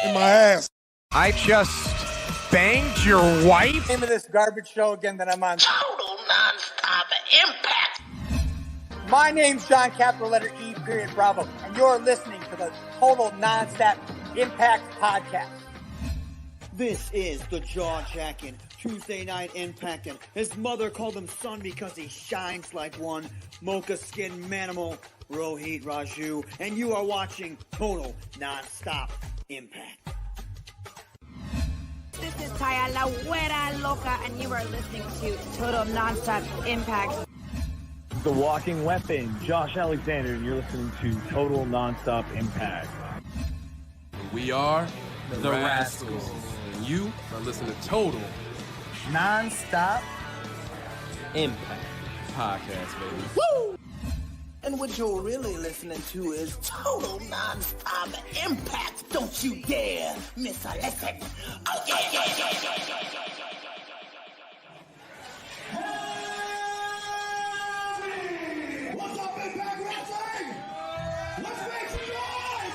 in my ass. I just banged your wife? Name of this garbage show again that I'm on. Total non-stop impact. My name's John, capital letter E, period, Bravo, and you're listening to the Total Non-Stop Impact Podcast. This is the jaw-jacking Tuesday Night Impact, and his mother called him son because he shines like one. Mocha Skin Manimal, Rohit Raju, and you are watching Total Non-Stop Impact. This is Taya La Güera Loca, and you are listening to Total Non-Stop Impact. The Walking Weapon, Josh Alexander, and you're listening to Total Non-Stop Impact. We are the Rascals, and you are listening to Total Non-Stop Impact Podcast, baby. Woo! And what you're really listening to is Total Non-Stop Impact. Don't you dare miss a listen. Oh, yeah, yeah, yeah, yeah, yeah, yeah. What's up, Impact Wrestling? Let's make some noise!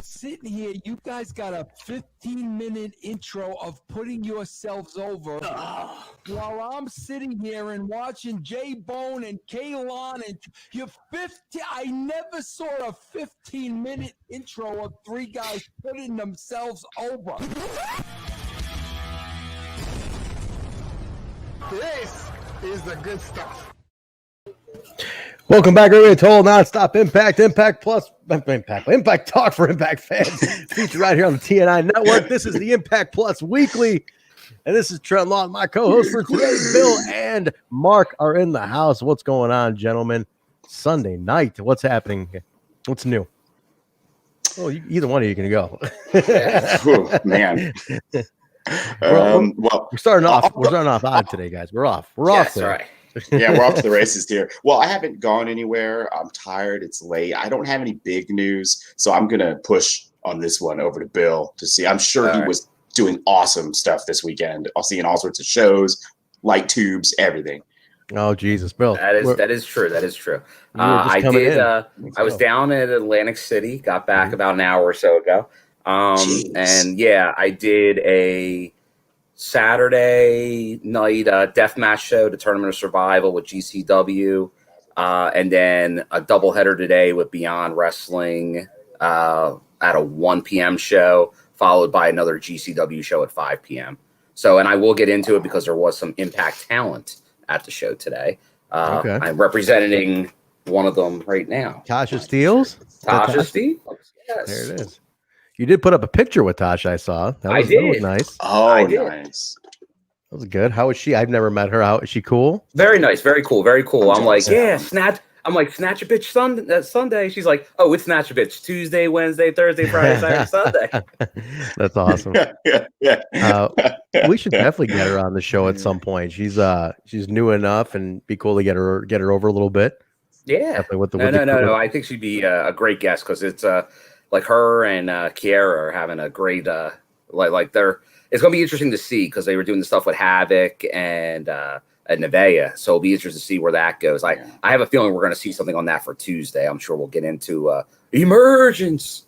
Sitting here, you guys got a 15-minute intro of putting yourselves over while I'm sitting here and watching J-Bone and Kaylon and you're 50. I never saw a 15-minute intro of three guys putting themselves over. This is the good stuff. Welcome back, everybody. Total Non-Stop Impact, Impact Talk for Impact fans. Featured right here on the TNI Network. This is the Impact Plus Weekly, and this is Trent Long, my co-host for today. Bill and Mark are in the house. What's going on, gentlemen? Sunday night. What's happening? What's new? Oh, either one of you can go. Ooh, man. Well, we're starting off. We're starting off odd today, guys. We're off. We're off. That's right. Yeah, we're off to the races here. Well, I haven't gone anywhere. I'm tired. It's late. I don't have any big news, so I'm going to push on this one over to Bill to see. I'm sure he was doing awesome stuff this weekend. I'll see in all sorts of shows, light tubes, everything. Oh, Jesus, Bill. That is true. That is true. I was down at Atlantic City, got back about an hour or so ago. And yeah, I did a Saturday night deathmatch show, the Tournament of Survival with GCW, and then a doubleheader today with Beyond Wrestling at a 1 p.m. show, followed by another GCW show at 5 p.m. So, and I will get into it because there was some Impact talent at the show today. Okay. I'm representing one of them right now. Tasha Steeles? Tasha Steeles? Yes. There it is. You did put up a picture with Tasha, I saw. That was nice. Oh, nice. That was good. How is she? I've never met her. How is she? Cool? Very nice. Very cool. Very cool. I'm like, yeah, snatch. I'm like, snatch a bitch Sunday. She's like, oh, it's snatch a bitch Tuesday, Wednesday, Thursday, Friday, Saturday, Sunday. That's awesome. We should definitely get her on the show at some point. She's new enough, and be cool to get her over a little bit. Yeah. Definitely No. I think she'd be a great guest because it's like her and Kiera are having a great it's going to be interesting to see because they were doing the stuff with Havoc and Nevaeh. So it'll be interesting to see where that goes. I have a feeling we're going to see something on that for Tuesday. I'm sure we'll get into Emergence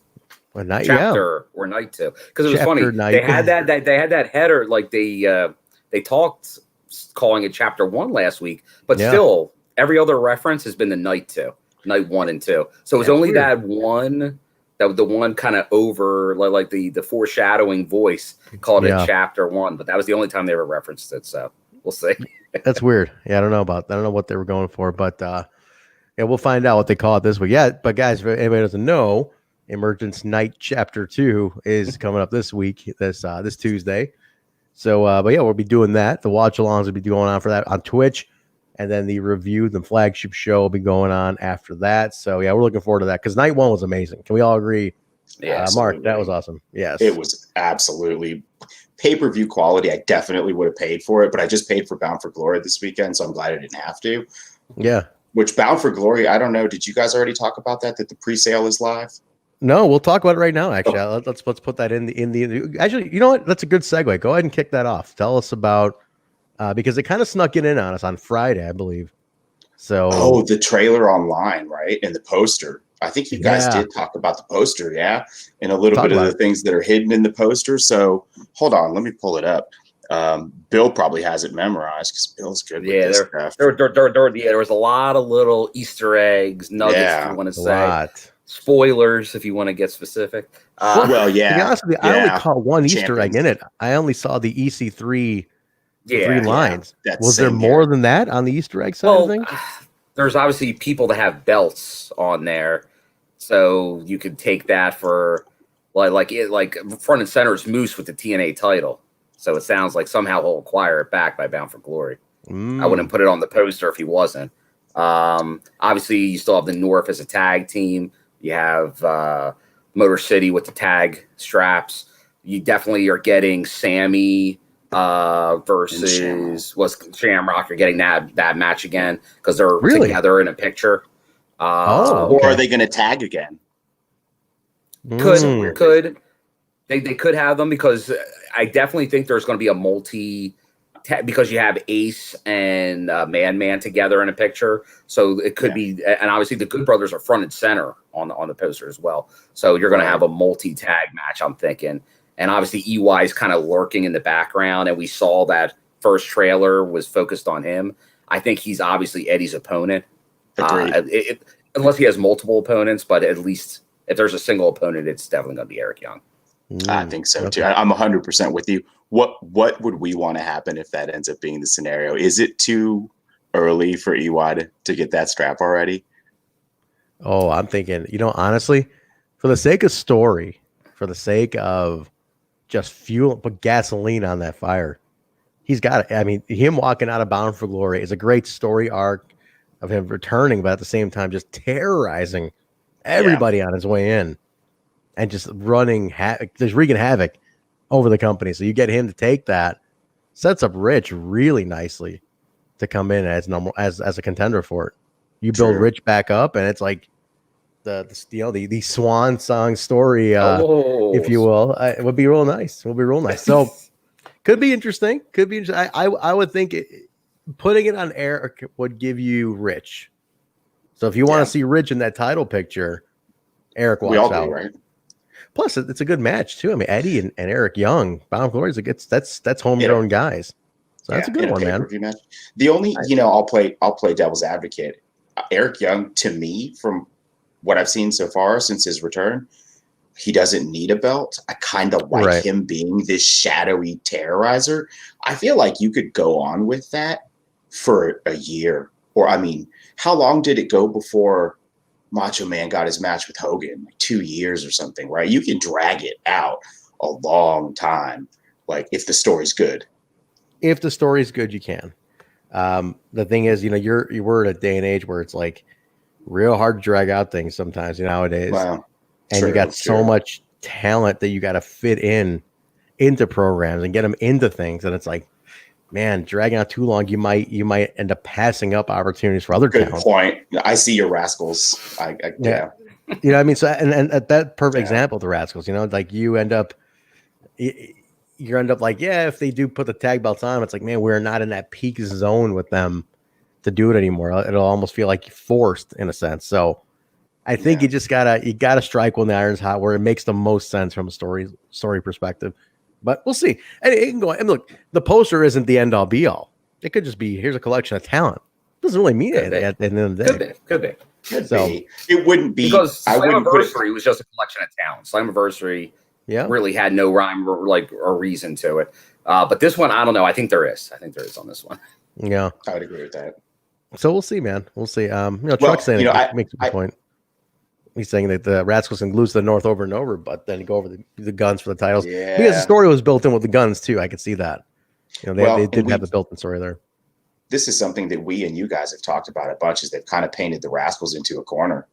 chapter or night 2 because it was funny. They had that header like they talked calling it chapter 1 last week, but still every other reference has been the night 1 and 2. So it was only weird. That one. The one kind of over like the foreshadowing voice called it chapter 1, but that was the only time they ever referenced it. So we'll see. That's weird. Yeah, I don't know what they were going for, but we'll find out what they call it this week. Yeah, but guys, if anybody doesn't know, Emergence Night Chapter 2 is coming up this week, this Tuesday. So, but yeah, we'll be doing that. The watch-alongs will be going on for that on Twitch. And then the review, the flagship show will be going on after that. So, yeah, we're looking forward to that because night 1 was amazing. Can we all agree? Yeah, Mark, that was awesome. Yes. It was absolutely pay-per-view quality. I definitely would have paid for it, but I just paid for Bound for Glory this weekend, so I'm glad I didn't have to. Yeah. Which Bound for Glory, I don't know. Did you guys already talk about that the pre-sale is live? No, we'll talk about it right now. Actually, let's put that in the. Actually, you know what? That's a good segue. Go ahead and kick that off. Tell us about because it kind of snuck it in on us on Friday, I believe. So, the trailer online, right, and the poster. I think you guys did talk about the poster, and a little bit of the things that are hidden in the poster. So, hold on, let me pull it up. Bill probably has it memorized because Bill's good with this stuff. There was a lot of little Easter eggs, nuggets, if you want to say. Spoilers, if you want to get specific. To be honest with you, I only caught one Easter egg in it. I only saw the EC3 three lines. Was there more than that on the Easter egg side of things? There's obviously people that have belts on there, so you could take that for like front and center is Moose with the TNA title. So it sounds like somehow he'll acquire it back by Bound for Glory. I wouldn't put it on the poster if he wasn't. Obviously, you still have the North as a tag team. You have Motor City with the tag straps. You definitely are getting Sammy versus Shamrock. You're getting that match again because they're together in a picture. Or are they going to tag again? Could. They could have them because I definitely think there's going to be a because you have Ace and Man together in a picture. So it could be, and obviously the Good Brothers are front and center on the poster as well. So you're going to have a multi-tag match, I'm thinking. And obviously EY is kind of lurking in the background, and we saw that first trailer was focused on him. I think he's obviously Eddie's opponent. Unless he has multiple opponents, but at least if there's a single opponent, it's definitely going to be Eric Young. I think so too. I'm 100% with you. What would we want to happen if that ends up being the scenario? Is it too early for EY to get that strap already? Oh, I'm thinking, honestly, for the sake of story, for the sake of just put gasoline on that fire, he's got it. I mean, him walking out of Bound for Glory is a great story arc of him returning, but at the same time, just terrorizing everybody on his way in. And just just wreaking havoc over the company. So you get him to take that, sets up Rich really nicely to come in as a contender for it. You build Rich back up, and it's like the swan song story, if you will. It would be real nice. So could be interesting. I would think putting it on air would give you Rich. So if you want to see Rich in that title picture, Eric walks out. Do, right? Plus, it's a good match too. I mean, Eddie and Eric Young, Bound for Glory, that's homegrown guys. So that's a good one, man. Match. The only, I'll play devil's advocate. Eric Young, to me, from what I've seen so far since his return, he doesn't need a belt. I kind of like him being this shadowy terrorizer. I feel like you could go on with that for a year, or how long did it go before Macho Man got his match with Hogan? Like 2 years or something, right? You can drag it out a long time, like if the story's good. If the story's good, you can. The thing is, we're in a day and age where it's like real hard to drag out things sometimes nowadays. Wow. And you got so much talent that you got to fit into programs and get them into things, and it's like, man, dragging out too long, you might end up passing up opportunities for other talent. Good point. I see your Rascals. Yeah. What I mean? So, and that perfect example of the Rascals, like you end up like, if they do put the tag belts on, it's like, man, we're not in that peak zone with them to do it anymore. It'll almost feel like forced in a sense. So I think you just gotta strike when the iron's hot, where it makes the most sense from a story perspective. But we'll see. And it can go. And look, the poster isn't the end all be all. It could just be, here's a collection of talent. It doesn't really mean anything at the end of the day. Could be. It wouldn't be, because Slammiversary was just a collection of talent. Slammiversary really had no rhyme or reason to it. But this one, I don't know. I think there is on this one. Yeah, I would agree with that. So we'll see, man. We'll see. Chuck's saying makes a good point. He's saying that the Rascals can lose to the North over and over, but then go over the Guns for the titles. Yeah. Because the story was built in with the Guns too. I could see that. They did have the built-in story there. This is something that we and you guys have talked about a bunch, is they've kind of painted the Rascals into a corner.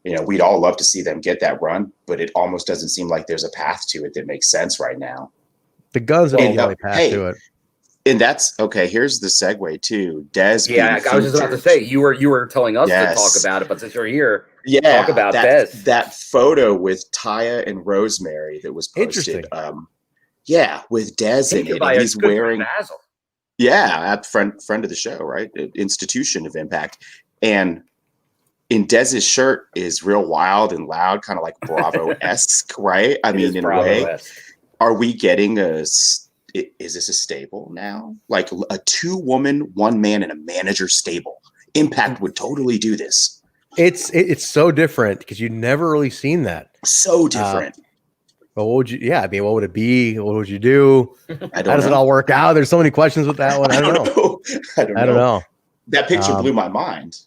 We'd all love to see them get that run, but it almost doesn't seem like there's a path to it that makes sense right now. The Guns are the only path to it. And that's okay. Here's the segue too. Des. Yeah, I was just about to say, you were telling us to talk about it, but since you're here, Yeah, talk about this. That photo with Taya and Rosemary that was posted. Yeah, with Dez in it. And he's wearing. Yeah, friend of the show, right? Institution of Impact, and in Dez's shirt is real wild and loud, kind of like Bravo-esque, right? I mean, in a way, are we getting is this a stable now? Like a 2-woman, 1-man, and a manager stable. Impact would totally do this. It's so different because you've never really seen that. So different. But what would you? Yeah, I mean, what would it be? What would you do? How does it all work out? There's so many questions with that one. I don't know. I don't know. That picture blew my mind.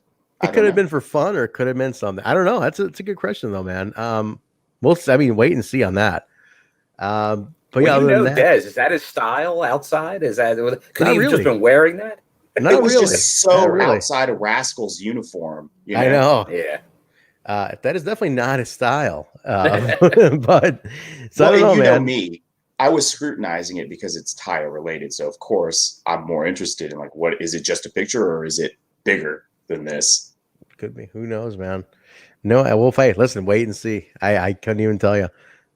It could have been for fun, or it could have been something. I don't know. It's a good question though, man. Wait and see on that. But yeah, Dez, is that his style outside? Is that could he have just been wearing that? It was just so outside of Rascal's uniform. You know? I know. Yeah. That is definitely not his style. But so I don't know, man. Know me, I was scrutinizing it because it's Taya related. So of course I'm more interested in like, what is it, just a picture or is it bigger than this? Could be. Who knows, man? No, I will fight. Listen, wait and see. I couldn't even tell you.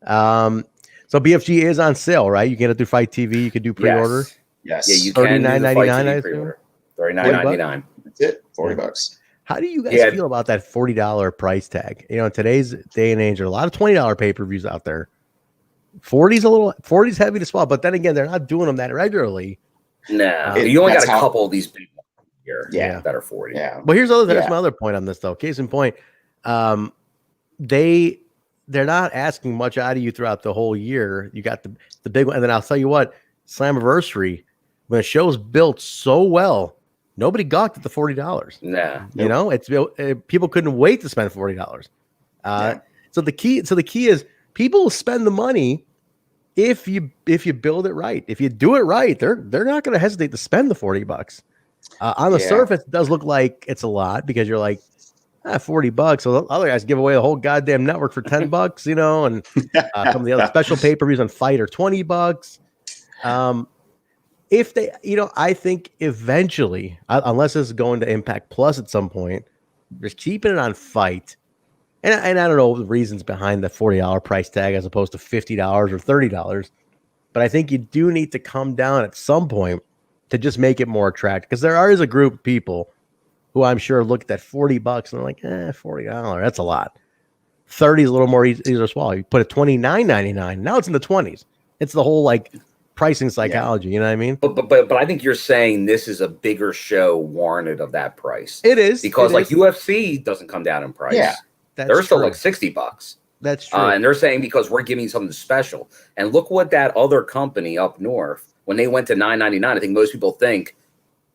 So BFG is on sale, right? You can get it through Fight TV. You can do pre-order. Yes. Yeah, you can $39.99. $39.99. That's it. $40. How do you guys feel about that $40 price tag? You know, in today's day and age, there are a lot of $20 pay-per-views out there. 40's heavy to swallow, but then again, they're not doing them that regularly. No, you only got a couple of these big ones here that are 40. Yeah. But here's my other point on this though. Case in point, they're not asking much out of you throughout the whole year. You got the big one, and then I'll tell you what, Slammiversary, when a show's built so well, nobody gawked at the $40. Nah, you know, it's people couldn't wait to spend $40. So the key is people will spend the money if you build it right. If you do it right, they're not going to hesitate to spend the $40. On the surface, it does look like it's a lot because you're like, $40. So other guys give away the whole goddamn network for $10, you know, and some of the other special pay-per-views on Fight are $20. If they, you know, I think eventually, unless it's going to Impact Plus at some point, just keeping it on Fight. And I don't know the reasons behind the $40 price tag as opposed to $50 or $30. But I think you do need to come down at some point to just make it more attractive. Because there is a group of people who I'm sure look at that $40 and they're like, $40, that's a lot. 30 is a little more easy to swallow. You put it $29.99. Now it's in the 20s. It's the whole like pricing psychology. You know what I mean? But I think you're saying this is a bigger show warranted of that price. It is. Because UFC doesn't come down in price. Yeah. They're still like $60. That's true. And they're saying because we're giving something special. And look what that other company up north, when they went to $9.99, I think most people think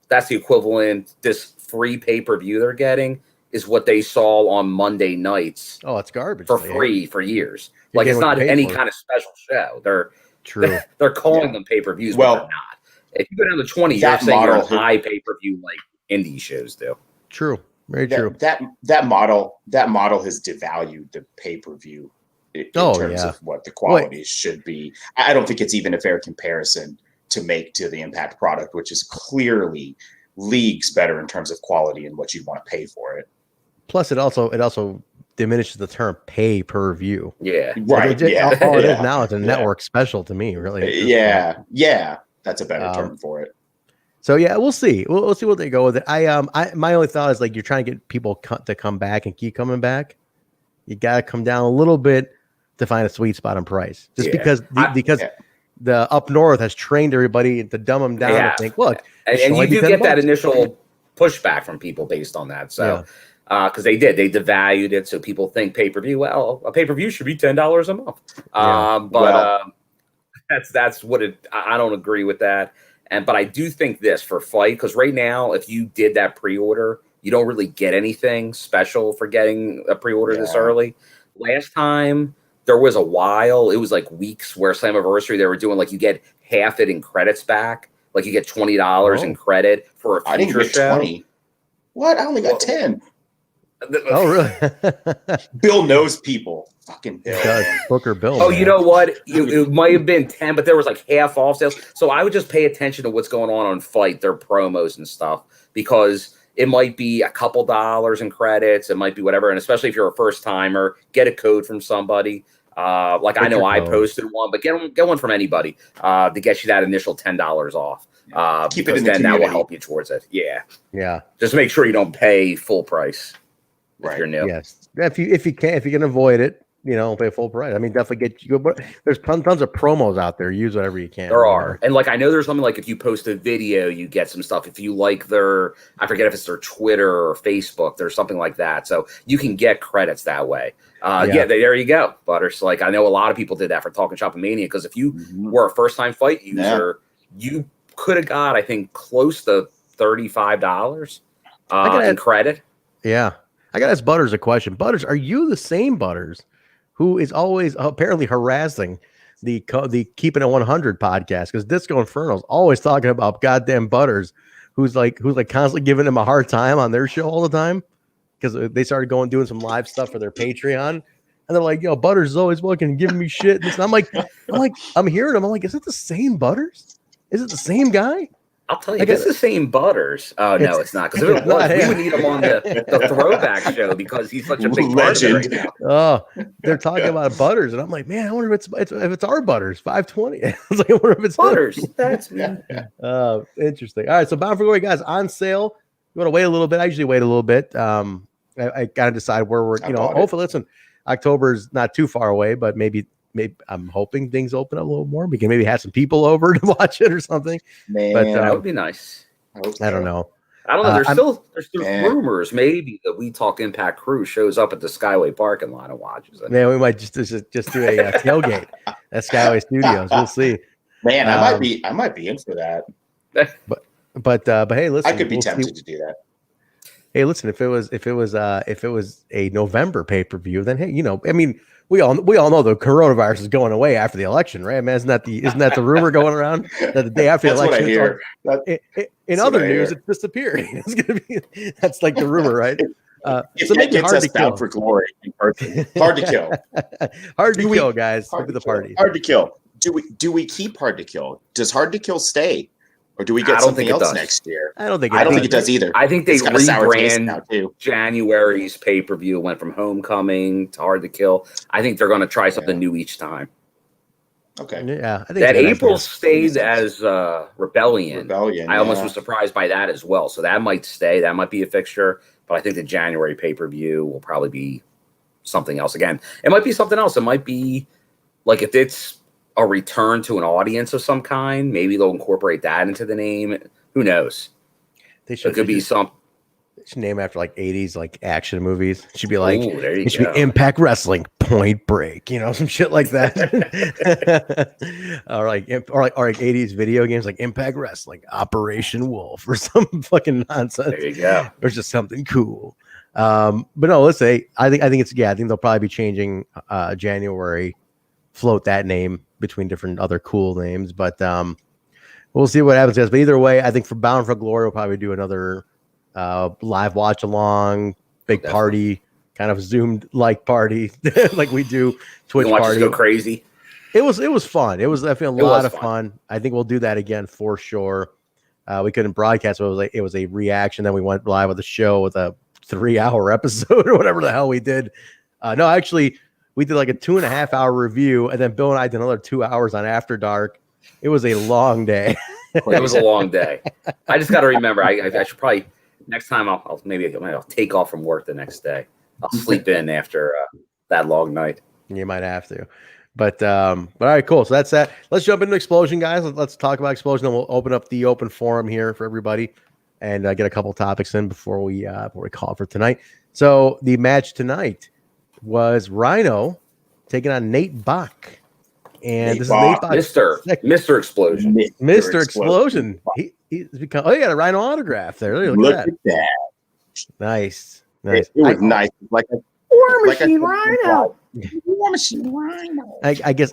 that's the equivalent. This free pay-per-view they're getting is what they saw on Monday nights. Oh, it's garbage. For free for years. Like it's not any kind of special show. They're calling them pay-per-views, but they're not. If you go down to 20, you're saying you're a high pay-per-view like indie shows do. True. Very true. That model has devalued the pay-per-view in terms of what the quality should be. I don't think it's even a fair comparison to make to the Impact product, which is clearly leagues better in terms of quality and what you'd want to pay for it. Plus, it also diminishes the term pay-per-view. Yeah, right. All it is now is a network special to me, really. Yeah, that's a better term for it. So yeah, we'll see. We'll see what they go with it. My only thought is like you're trying to get people to come back and keep coming back. You got to come down a little bit to find a sweet spot on price. Just because the up north has trained everybody to dumb them down to think, look, and you do get that initial pushback from people based on that. So because they devalued it, so people think pay-per-view. Well, a pay-per-view should be $10 a month. That's what it. I don't agree with that. But I do think this for Fight, because right now, if you did that pre-order, you don't really get anything special for getting a pre-order this early. Last time, there was a while, it was like weeks where Slammiversary, they were doing like you get half it in credits back. Like you get $20 in credit for a future show. 20. What? I only got 10. Oh, really? Bill knows people. Fucking Bill. Booker Bill. Oh, man. You know what? It might have been 10, but there was like half off sales. So I would just pay attention to what's going on Fight, their promos and stuff, because It might be a couple dollars in credits. It might be whatever. And especially if you're a first timer, get a code from somebody. Like I know I posted one, but get one from anybody to get you that initial $10 off. Keep it in then the that will help you towards it. Yeah. Yeah. Just make sure you don't pay full price if you're new. Yes. If you can avoid it, pay full price. I mean, definitely get you. But there's tons of promos out there. Use whatever you can. There are, and like I know there's something like if you post a video, you get some stuff. If you like I forget if it's their Twitter or Facebook. There's something like that, so you can get credits that way. There you go, Butters. Like I know a lot of people did that for Talking Shop and Mania because if you were a first time fight user, you could have got I think close to $35 in credit. Yeah, I got to ask Butters a question. Butters, are you the same Butters who is always apparently harassing the Keeping It 100 podcast? Because Disco Inferno's always talking about goddamn Butters, who's like constantly giving him a hard time on their show all the time because they started doing some live stuff for their Patreon, and they're like, "Yo, Butters is always fucking giving me shit." And I'm like, I'm hearing him. I'm like, is it the same Butters? Is it the same guy? I'll tell you, it's the same Butters. Oh, no, it's not. Because if it was, we would need him on the throwback show because he's such a big legend. Right now. Oh, they're talking about Butters, and I'm like, man, I wonder if it's our Butters, 520. I was like, I wonder if it's Butters. That's me. Interesting. All right, so Bound for Glory, guys, on sale. You want to wait a little bit? I usually wait a little bit. I gotta decide where we're. Hopefully, listen, October's not too far away, but maybe I'm hoping things open up a little more. We can maybe have some people over to watch it or something. Man, but that would be nice. I don't know. There's still rumors maybe that We Talk Impact Crew shows up at the Skyway parking lot and watches it. Man, we might just do a tailgate at Skyway Studios. We'll see. Man, I might be in for that. But hey, listen, I could be tempted to do that. Hey, listen, if it was a November pay-per-view, then hey, I mean, we all know the coronavirus is going away after the election, right? I mean, isn't that the rumor going around that the day after the election? What I hear. In other news, it's disappeared. It's gonna be that's like the rumor, right? So make it hard to kill for glory in person. Hard to kill. Hard to kill, guys. Look at the party. Hard to kill. Do we keep Hard to Kill? Does Hard to Kill stay? Or do we get something else next year? I don't think it does either. I think they rebrand January's pay-per-view, went from Homecoming to Hard to Kill. I think they're going to try something new each time. Okay. Yeah. I think that April stayed as Rebellion. I almost was surprised by that as well. So that might stay. That might be a fixture. But I think the January pay-per-view will probably be something else. Again, it might be something else. It might be like if it's a return to an audience of some kind. Maybe they'll incorporate that into the name. Who knows? It could be some. It should name after like 80s like action movies. It should be like it should be Impact Wrestling Point Break, some shit like that. or like 80s video games like Impact Wrestling Operation Wolf or some fucking nonsense. There you go. Or just something cool. But no, let's say I think they'll probably be changing January, float that name between different other cool names, but we'll see what happens. But either way, I think for Bound for Glory, we'll probably do another live watch along, big party, kind of zoomed like party, like we do Twitch party. Go crazy. It was fun. It was definitely a lot of fun. I think we'll do that again for sure. We couldn't broadcast, but it was a reaction. Then we went live with the show with a 3-hour episode or whatever the hell we did. No, actually. We did like a 2.5-hour review, and then Bill and I did another 2 hours on After Dark. It was a long day. It was a long day. I just got to remember. I should probably next time. I'll take off from work the next day. I'll sleep in after that long night. You might have to, but all right, cool. So that's that. Let's jump into Xplosion, guys. Let's talk about Xplosion, and we'll open up the open forum here for everybody, and get a couple topics in before we call for tonight. So the match tonight was Rhino taking on Nate Bach. And this is Nate Bach. Mr. Xplosion. Mr. Xplosion. He's become, he got a Rhino autograph there. Look at that. Nice. It was nice. Like a War Machine Rhino. War Machine Rhino. I guess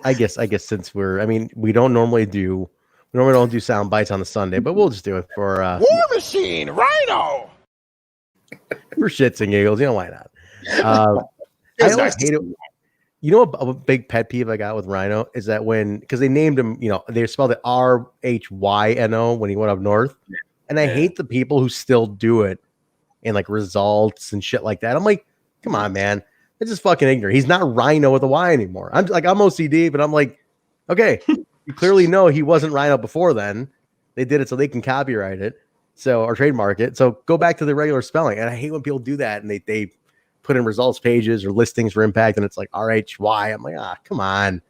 since we don't normally do sound bites on the Sunday, but we'll just do it for War Machine Rhino. For shits and giggles. Why not? I always hate it. A big pet peeve I got with Rhino is that because they named him, they spelled it RHYNO when he went up north. And I hate the people who still do it and like results and shit like that. I'm like, come on, man. It's just fucking ignorant. He's not Rhino with a Y anymore. I'm OCD, but I'm like, okay, you clearly know he wasn't Rhino before then. They did it so they can copyright it, or trademark it. So go back to the regular spelling. And I hate when people do that and they put in results pages or listings for Impact, and it's like RHY. I'm like, come on,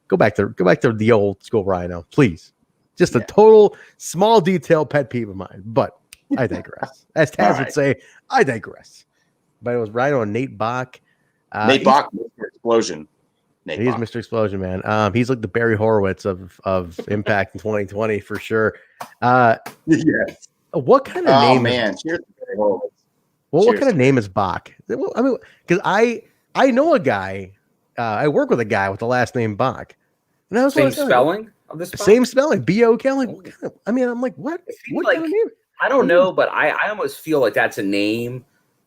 go back to the old school Rhino, please. Just a total small detail pet peeve of mine, but I digress. As Taz would say, I digress. But it was Rhino and Nate Bach. Nate Bach, Mr. Explosion. He's Mr. Explosion, man. He's like the Barry Horowitz of Impact in 2020 for sure. Yes. What kind of name? Man, cheers to Barry Horowitz. Well, what kind of name is Bach? I mean, because I know a guy. I work with a guy with the last name Bach. And I was same spelling of this. Same spelling, B-O-K. I'm like, I'm like, what? What like, kind of name? I don't know, but I almost feel like that's a name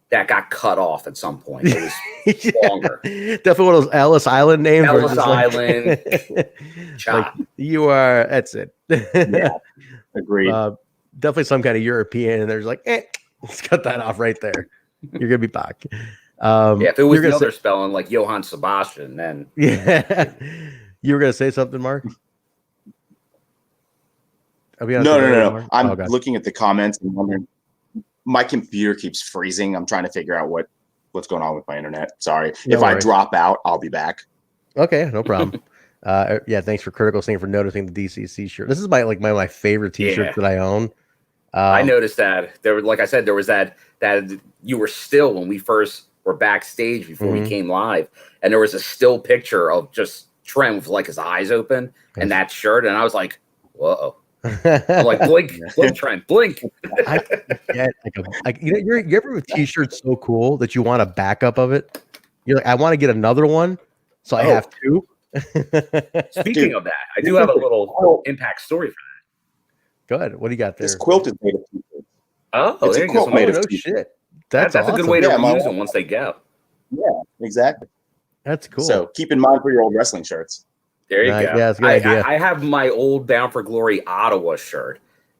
that got cut off at some point. It was longer. Definitely one of those Ellis Island names. Ellis Island. Like, you are. That's it. Yeah, agreed. Definitely some kind of European, and there's like, let's cut that off right there. You're gonna be Bach. If it was the other spelling like Johann Sebastian, then you were gonna say something, Mark. No. I'm looking at the comments and wondering. My computer keeps freezing. I'm trying to figure out what's going on with my internet. Sorry. If I drop out, I'll be back. Okay, no problem. Thanks for Critical Thing for noticing the DCC shirt. This is my favorite t-shirt that I own. I noticed that there was, like I said, there was that you were still when we first were backstage before we came live, and there was a still picture of just Trent with like his eyes open and that shirt, and I was like, whoa. I'm like, blink, Trent, blink. I get you ever with t-shirts so cool that you want a backup of it? You're like, I want to get another one, so I have two. Speaking of that, I do have a little Impact story for that. Go ahead. What do you got there? This quilt is made of t-shirts. Oh, it's there a you quilt go. made of no t-shirts. shit. That's awesome. a good way to reuse them once they go. Yeah, exactly. That's cool. So keep in mind for your old wrestling shirts. There you go. Yeah, that's a good idea. I have my old Bound for Glory Ottawa shirt,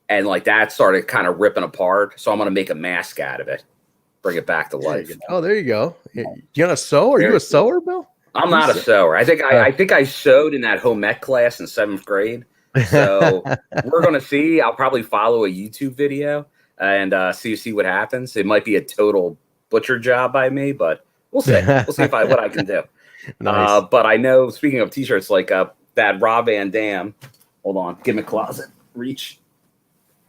and like that started kind of ripping apart. So I'm gonna make a mask out of it, bring it back to life. Oh, there you go. You gonna sew? Are you a sewer, Bill? I'm not a sewer. I think I sewed in that home ec class in 7th grade. So we're gonna see. I'll probably follow a YouTube video and see what happens. It might be a total butcher job by me, but we'll see. We'll see what I can do. Nice. But I know, speaking of t-shirts, like that Rob Van Dam. Hold on, give me a closet. Reach.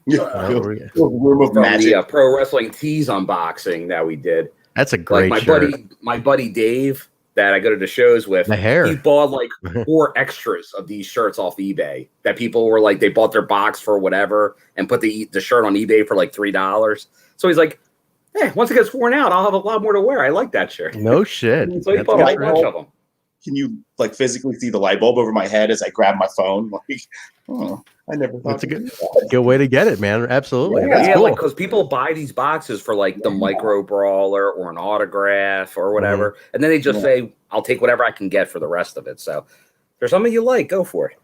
Room of magic. The Pro Wrestling Tees unboxing that we did. That's a great shirt. My buddy Dave that I go to the shows with. The hair. He bought like 4 extras of these shirts off eBay that people were like, they bought their box for whatever and put the shirt on eBay for like $3. So he's like, hey, once it gets worn out, I'll have a lot more to wear. I like that shirt. No shit. So he bought a bunch of them. Can you like physically see the light bulb over my head as I grab my phone? Like, I never thought. That's a good way to get it, man. Absolutely. Yeah, cool. like because people buy these boxes for like the micro brawler or an autograph or whatever, and then they just say, "I'll take whatever I can get for the rest of it." So, if there's something you like, go for it.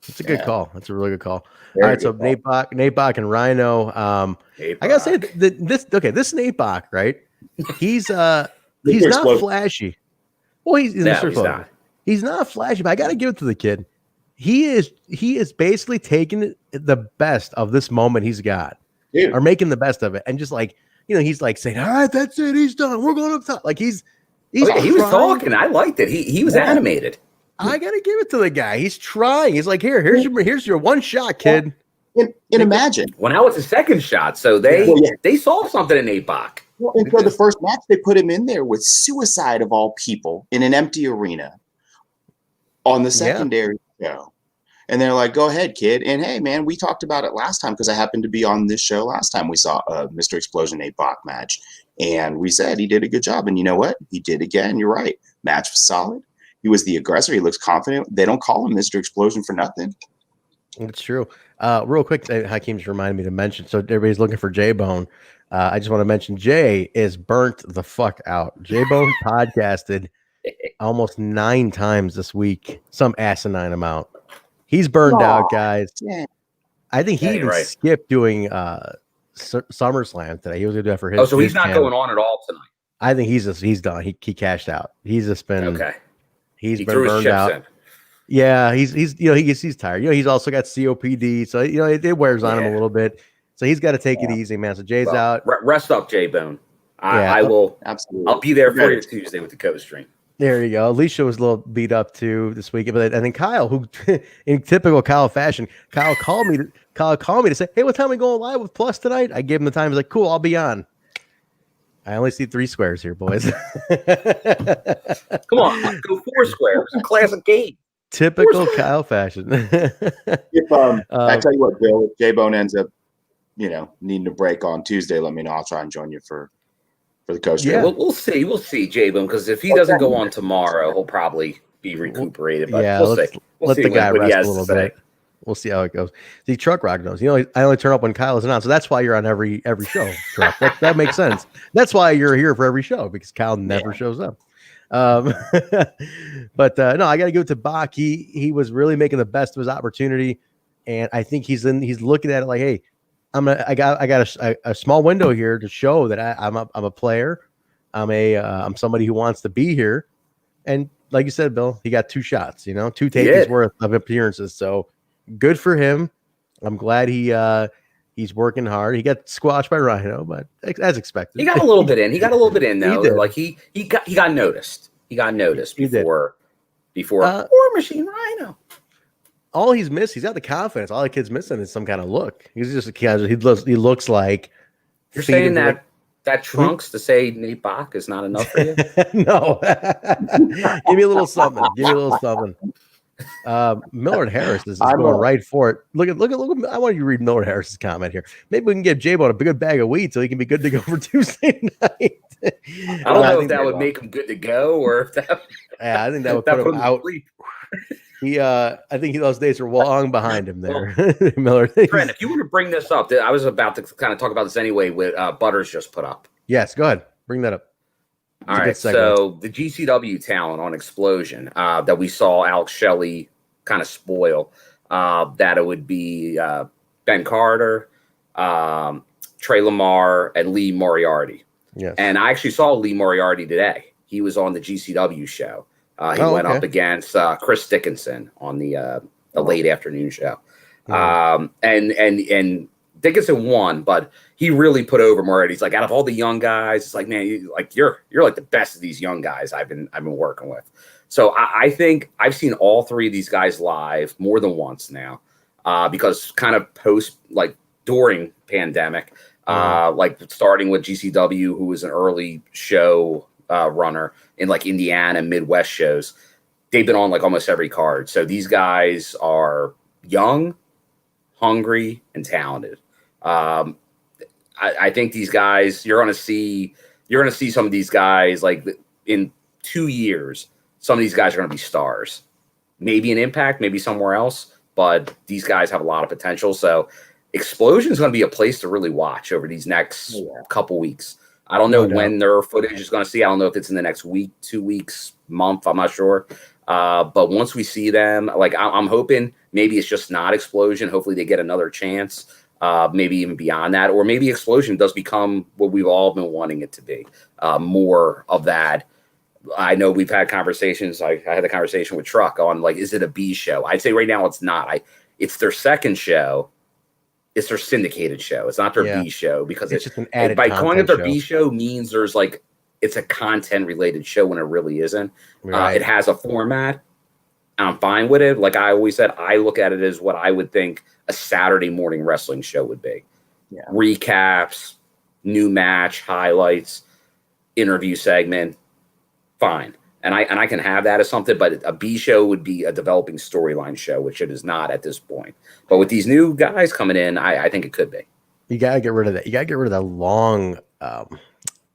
It's a good call. That's a really good call. All right, so Nate Bach and Rhino. I gotta say this Nate Bach, right? He's not flashy. Well, he's not. He's not flashy, but I gotta give it to the kid. He is basically taking the best of this moment he's got, or making the best of it, and just like he's like saying, "All right, that's it, he's done. We're going up top." Like he was talking. I liked it. He was animated. I gotta give it to the guy. He's trying. He's like, here's your one shot, kid. And imagine. Well, now it's a second shot, so they saw something in Nate Bach. Well, and for the first match, they put him in there with Suicide of all people in an empty arena on the secondary show. And they're like, go ahead, kid. And hey, man, we talked about it last time because I happened to be on this show last time we saw a Mr. Explosion Nate Bach match. And we said he did a good job. And you know what? He did again. You're right. Match was solid. He was the aggressor. He looks confident. They don't call him Mr. Explosion for nothing. It's true. Real quick, Hakeem just reminded me to mention. So everybody's looking for J-Bone. I just want to mention Jay is burnt the fuck out. J-Bone podcasted almost 9 times this week, some asinine amount. He's burned out, guys. Yeah. I think he even skipped doing SummerSlam today. He was going to do that for his. Oh, so he's his not channel. going on at all tonight. I think he's done. He cashed out. He's just been okay. He's He been threw his burned chips out. in. Yeah, he's he's tired. He's also got COPD, so it wears on him a little bit. So he's got to take it easy, man. So Jay's out. Rest up, J Bone. I Yeah. will Absolutely. I'll be there for you Tuesday with the co-stream. There you go. Alicia was a little beat up too this week, but and then Kyle, who in typical Kyle fashion, Kyle called me to say, "Hey, what time are we going live with Plus tonight?" I gave him the time. He's like, "Cool, I'll be on." I only see 3 squares here, boys. Come on, go 4 squares. Classic game. Typical Kyle fashion. If I tell you what, Bill, if J-Bone ends up, needing a break on Tuesday, let me know. I'll try and join you for the coast. Yeah, we'll see. We'll see, J-Boom, because if he doesn't go on tomorrow, he'll probably be recuperated. But we'll see. Let the guy rest a little bit. We'll see how it goes. The Truck Rock knows. I only turn up when Kyle isn't on, so that's why you're on every show. Truck. That makes sense. That's why you're here for every show, because Kyle never shows up. But no, I got to give it to Bach. He was really making the best of his opportunity, and I think he's looking at it like, hey, I got a small window here to show that I'm a player. I'm somebody who wants to be here, and like you said, Bill, he got 2 shots. 2 tapings worth of appearances. So good for him. I'm glad he's working hard. He got squashed by Rhino, but as expected, he got a little bit in. He got a little bit in though. Like he got noticed. He got noticed before War Machine Rhino. All he's missed, he's got the confidence. All the kid's missing is some kind of look. He's just a kid. He looks like you're saying that Trunks to say Nate Bach is not enough for you. No, give me a little something. Give me a little something. Millard Harris is going right for it. Look at. I want you to read Millard Harris's comment here. Maybe we can get J-Bone a good bag of weed so he can be good to go for Tuesday night. I don't know if that would make him good to go, or if that. Yeah, I think that would put him out. I think those days are long behind him there. Miller. Trent, if you want to bring this up, I was about to kind of talk about this anyway. With Butters just put up. Yes, go ahead. Bring that up. All right. So the GCW talent on Xplosion that we saw Alex Shelley kind of spoil, that it would be Ben Carter, Trey Lamar, and Lee Moriarty. Yes. And I actually saw Lee Moriarty today. He was on the GCW show. He went up against Chris Dickinson on the late afternoon show. And Dickinson won, but he really put over Moriarty. He's like, out of all the young guys, it's like, man, you're like the best of these young guys I've been working with. So I think I've seen all 3 of these guys live more than once now, because kind of during pandemic, like starting with GCW, who was an early show runner in like Indiana Midwest shows, they've been on like almost every card. So these guys are young, hungry, and talented. I think these guys, you're gonna see some of these guys like in 2 years. Some of these guys are gonna be stars, maybe in Impact, maybe somewhere else, but these guys have a lot of potential. So Xplosion is gonna be a place to really watch over these next couple weeks. I don't know when their footage is going to see. I don't know if it's in the next week, 2 weeks, month. I'm not sure. But once we see them, like I'm hoping maybe it's just not Xplosion. Hopefully they get another chance, maybe even beyond that. Or maybe Xplosion does become what we've all been wanting it to be, more of that. I know we've had conversations. I had a conversation with Truck on, like, is it a B show? I'd say right now it's not. It's their second show. It's their syndicated show. It's not their B show, because it's just an added by calling it their show. B show means there's like it's a content related show when it really isn't. Right. It has a format. I'm fine with it. Like I always said, I look at it as what I would think a Saturday morning wrestling show would be. Yeah. Recaps, new match, highlights, interview segment, fine. And I can have that as something, but a B show would be a developing storyline show, which it is not at this point. But with these new guys coming in, I think it could be. You gotta get rid of that. You gotta get rid of that long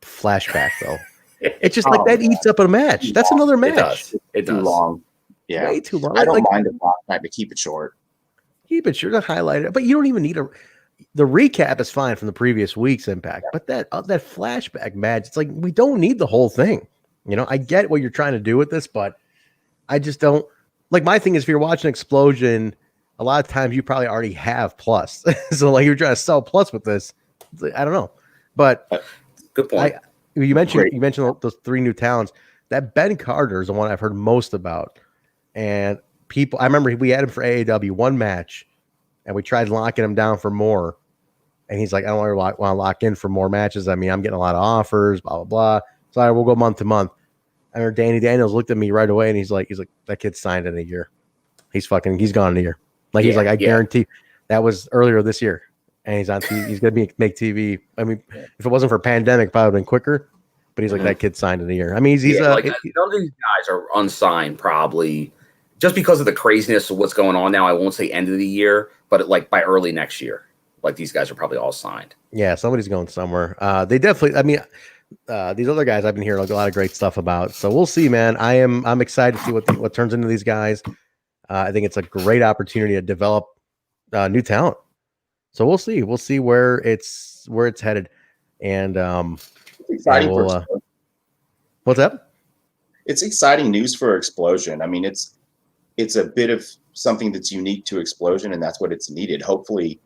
flashback, though. It's just like that eats up a match. That's another match. It does. Too long. Yeah, way too long. I don't mind a flashback, but keep it short. Keep it short. Highlight it, but you don't even need the recap is fine from the previous week's Impact, but that flashback match, it's like we don't need the whole thing. I get what you're trying to do with this, but I just don't like. My thing is, if you're watching Xplosion, a lot of times you probably already have Plus. So like you're trying to sell Plus with this, I don't know, but good point. You mentioned those 3 new talents. That Ben Carter is the one I've heard most about, and people. I remember we had him for AAW 1 match, and we tried locking him down for more, and he's like, I don't want to lock in for more matches. I mean, I'm getting a lot of offers, blah blah blah. So we'll go month to month. I remember Danny Daniels looked at me right away, and he's like, that kid's signed in a year. He's gone in a year. Like he's like, I guarantee that was earlier this year. And he's on TV. He's going to make TV. I mean, if it wasn't for pandemic, probably would have been quicker. But he's like, that kid signed in a year. I mean, he's like none of these guys are unsigned probably just because of the craziness of what's going on now. I won't say end of the year, but like by early next year, like these guys are probably all signed. Yeah, somebody's going somewhere. They definitely. I mean, these other guys I've been hearing a lot of great stuff about. So we'll see, man. I'm excited to see what turns into these guys. I think it's a great opportunity to develop new talent. So we'll see. We'll see where it's headed. And it's exciting what's that? It's exciting news for Xplosion. I mean, it's a bit of something that's unique to Xplosion, and that's what it's needed. Hopefully,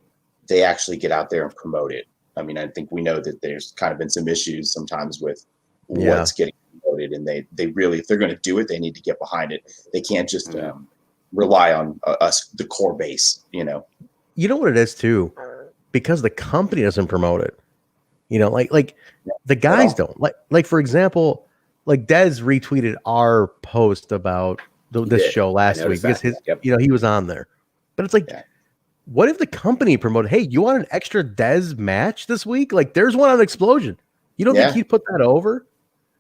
they actually get out there and promote it. I mean, I think we know that there's kind of been some issues sometimes with what's getting promoted, and they really, if they're going to do it, they need to get behind it. They can't just rely on us, the core base. You know what it is too, because the company doesn't promote it. Like the guys don't like. For example, like Dez retweeted our post about this show last week because he was on there, but it's like. What if the company promoted, hey, you want an extra Dez match this week? Like, there's one on Xplosion. You don't think he'd put that over?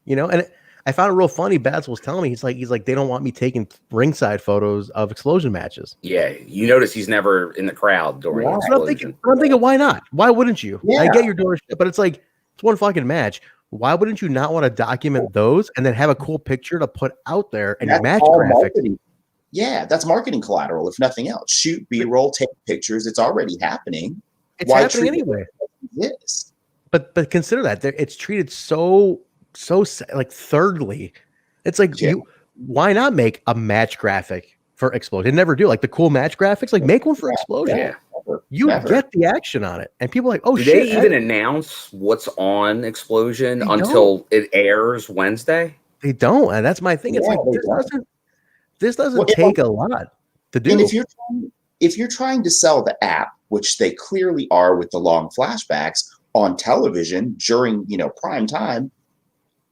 And I found it real funny. Baz was telling me, he's like, they don't want me taking ringside photos of Xplosion matches. Yeah, you notice he's never in the crowd during Xplosion. I'm thinking, why not? Why wouldn't you? Yeah. I get you're doing shit, but it's like, it's one fucking match. Why wouldn't you not want to document those and then have a cool picture to put out there and match graphic? Yeah, that's marketing collateral, if nothing else. Shoot B-roll, take pictures. It's already happening. It's happening anyway. Yes, but consider that it's treated so like thirdly. It's like why not make a match graphic for Xplosion? They never do like the cool match graphics. Like make one for Xplosion. Yeah, you get the action on it, and people are like, oh, do they even announce what's on Xplosion until it airs Wednesday? They don't, and that's my thing. It's like this doesn't take a lot to do. And if you're trying to sell the app, which they clearly are with the long flashbacks on television during prime time,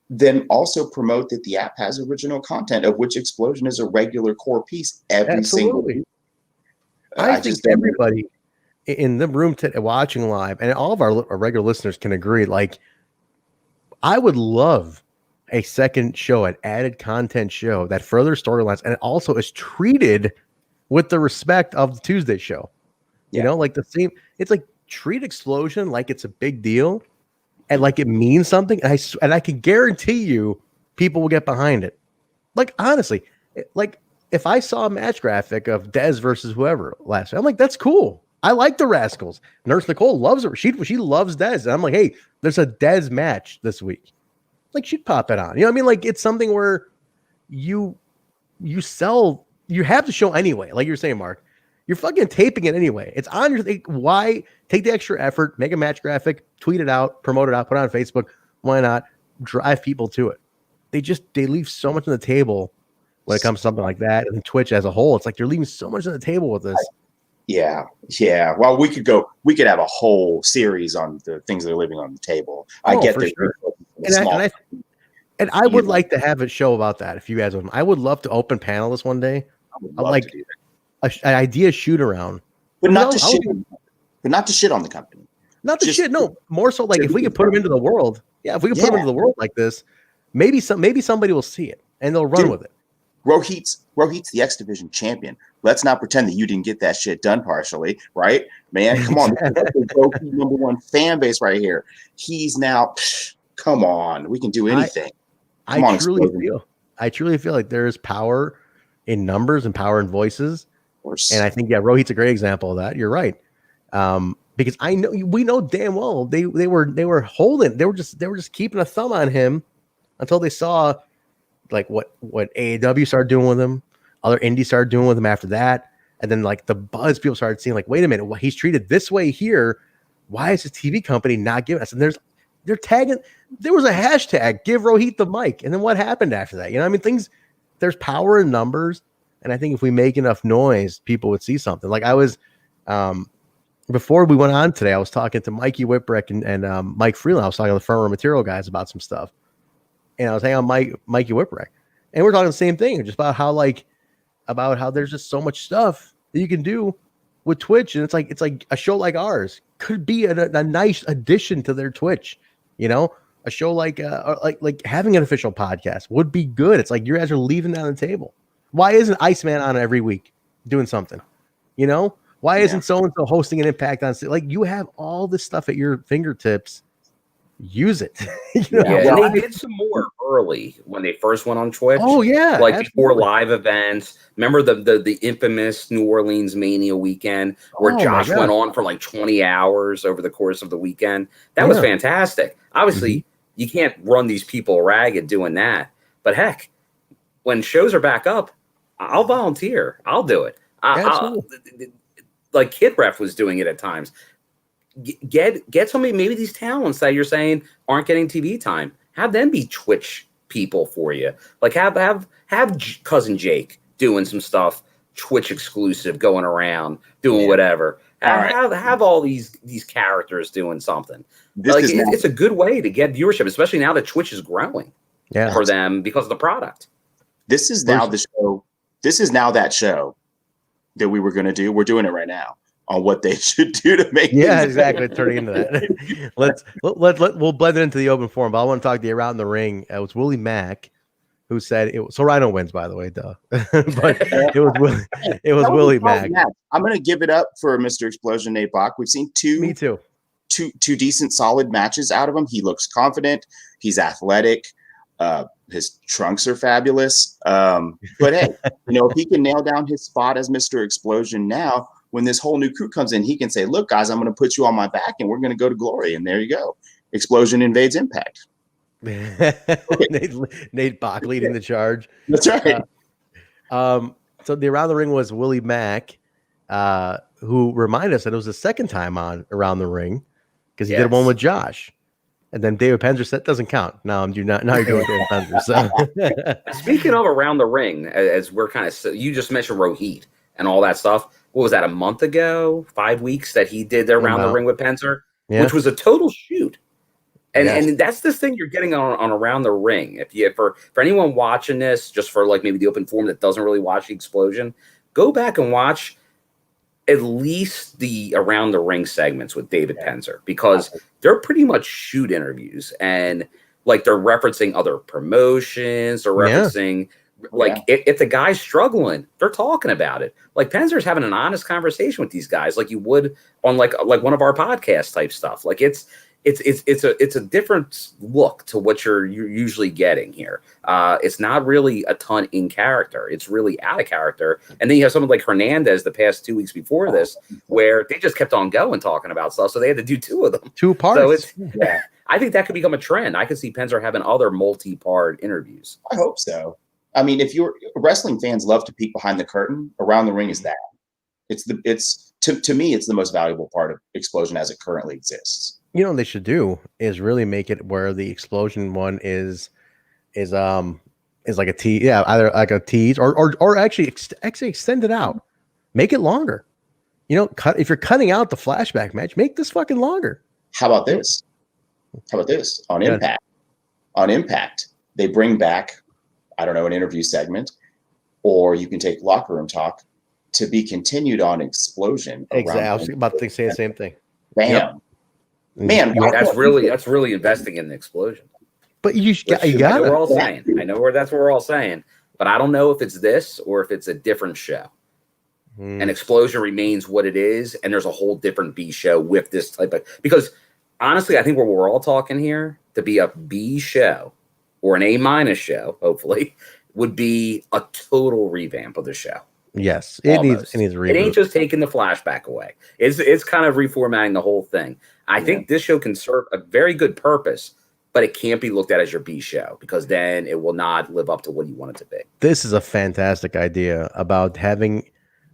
then also promote that the app has original content, of which Xplosion is a regular core piece every single week. I think everybody in the room watching live, and all of our regular listeners can agree. Like, I would love a second show, an added content show that further storylines, and it also is treated with the respect of the Tuesday show. Like the same. It's like treat Xplosion like it's a big deal, and like it means something. And I can guarantee you, people will get behind it. Like honestly, like if I saw a match graphic of Dez versus whoever last week, I'm like, that's cool. I like the Rascals. Nurse Nicole loves it. She loves Dez, and I'm like, hey, there's a Dez match this week. Like she'd pop it on. You know what I mean? Like it's something where you sell, you have the show anyway. Like you're saying, Marq, you're fucking taping it anyway. It's on your thing. Why take the extra effort, make a match graphic, tweet it out, promote it out, put it on Facebook? Why not drive people to it? They leave so much on the table when it comes to something like that. And Twitch as a whole, it's like you're leaving so much on the table with this. Yeah. Well, we could have a whole series on the things that are living on the table. I get that. Sure. And I would like to have a show about that. If you guys would, I would love to open panel this one day. Like an idea shoot around, but not to shit on the company. Not to shit. No, more so like if we could put them into the world. Yeah, if we could put them into the world like this, maybe somebody will see it and they'll run with it. Rohit's the X-Division champion. Let's not pretend that you didn't get that shit done partially, right? Man, come on. Rohit #1 fan base right here. He's now, come on. We can do anything. I truly feel like there is power in numbers and power in voices. And I think, Rohit's a great example of that. You're right. Because we know damn well they were holding, they were just keeping a thumb on him until they saw like what AEW started doing with him, other indies started doing with him after that, and then like the buzz people started seeing like, wait a minute, he's treated this way here. why is this TV company not giving us? And they're tagging. There was a hashtag, give Rohit the mic. And then what happened after that? You know, I mean, there's power in numbers. And I think if we make enough noise, people would see something. Like I was, before we went on today, I was talking to Mikey Whipwreck and Mike Freeland. I was talking to the Firmer Material guys about some stuff. And I was hanging on Mikey Whipwreck. And we're talking the same thing, just about how there's just so much stuff that you can do with Twitch. And it's like a show like ours could be a nice addition to their Twitch, you know? A show like having an official podcast would be good. It's like you guys are leaving that on the table. Why isn't Iceman on every week doing something? You know, why isn't so-and-so hosting an Impact on? Like you have all this stuff at your fingertips. Use it. You know? Yeah, and they did some more early when they first went on Twitch. Oh yeah, like absolutely. Before live events. Remember the infamous New Orleans Mania weekend where Josh went on for like 20 hours over the course of the weekend. That was fantastic. Obviously, you can't run these people ragged doing that. But heck, when shows are back up, I'll volunteer. I'll do it. Like Kid Ref was doing it at times. Get somebody, maybe these talents that you're saying aren't getting TV time. Have them be Twitch people for you. Like have cousin Jake doing some stuff, Twitch exclusive, going around doing whatever. Have all these characters doing something. It's a good way to get viewership, especially now that Twitch is growing for them because of the product. This is now the show. This is now that show that we were going to do. We're doing it right now on what they should do to make. Yeah, exactly. Turning into that. We'll blend it into the open forum. But I want to talk to you around the ring. It was Willie Mack who said it. So Rhino wins, by the way, duh. But it was Willie Mack. I'm going to give it up for Mr. Xplosion Nate Bach. We've seen two decent, solid matches out of him. He looks confident. He's athletic. His trunks are fabulous. But hey, if he can nail down his spot as Mr. Xplosion now, when this whole new crew comes in, he can say, look, guys, I'm going to put you on my back and we're going to go to glory. And there you go. Xplosion invades Impact. Nate Bach leading the charge. That's right. So the Around the Ring was Willie Mack, who reminded us that it was the second time on Around the Ring because he did one with Josh. And then David Penzer said doesn't count. Now you're doing David Penzer. So speaking of Around the Ring, as we're kind of, you just mentioned Rohit and all that stuff. What was that, a month ago, 5 weeks that he did Around the Ring with Penzer, which was a total shoot. And that's this thing you're getting on Around the Ring. If for anyone watching this, just for like maybe the open forum that doesn't really watch the Xplosion, go back and watch at least the Around the Ring segments with David Penzer, because they're pretty much shoot interviews and like they're referencing other promotions, they're referencing if the guy's struggling, they're talking about it. Like Penzer's having an honest conversation with these guys, like you would on like one of our podcast type stuff. Like it's a different look to what you're usually getting here. It's not really a ton in character. It's really out of character. And then you have someone like Hernandez the past 2 weeks before this, where they just kept on going talking about stuff. So they had to do two of them. 2 parts. So I think that could become a trend. I could see Penzer having other multi-part interviews. I hope so. I mean, if you're wrestling fans love to peek behind the curtain, Around the Ring is that. To me, it's the most valuable part of Xplosion as it currently exists. You know what they should do is really make it where the Xplosion one is like a tease, either like a tease or actually extend it out, make it longer. If you're cutting out the flashback match, make this fucking longer. How about this? On Impact? On Impact, they bring back, I don't know, an interview segment, or you can take Locker Room Talk to be continued on Xplosion. Exactly. I was about to say the same thing. Bam. Yep. Man, that's really investing in the Xplosion. But you got it. We're all saying. I know that's what we're all saying. But I don't know if it's this or if it's a different show. And Xplosion remains what it is, and there's a whole different B show with this type of, because honestly, I think what we're all talking here, to be a B show or an A- show, hopefully, would be a total revamp of the show. Yes, it needs a reboot. It ain't just taking the flashback away. It's kind of reformatting the whole thing. I think this show can serve a very good purpose, but it can't be looked at as your B show, because then it will not live up to what you want it to be. This is a fantastic idea about having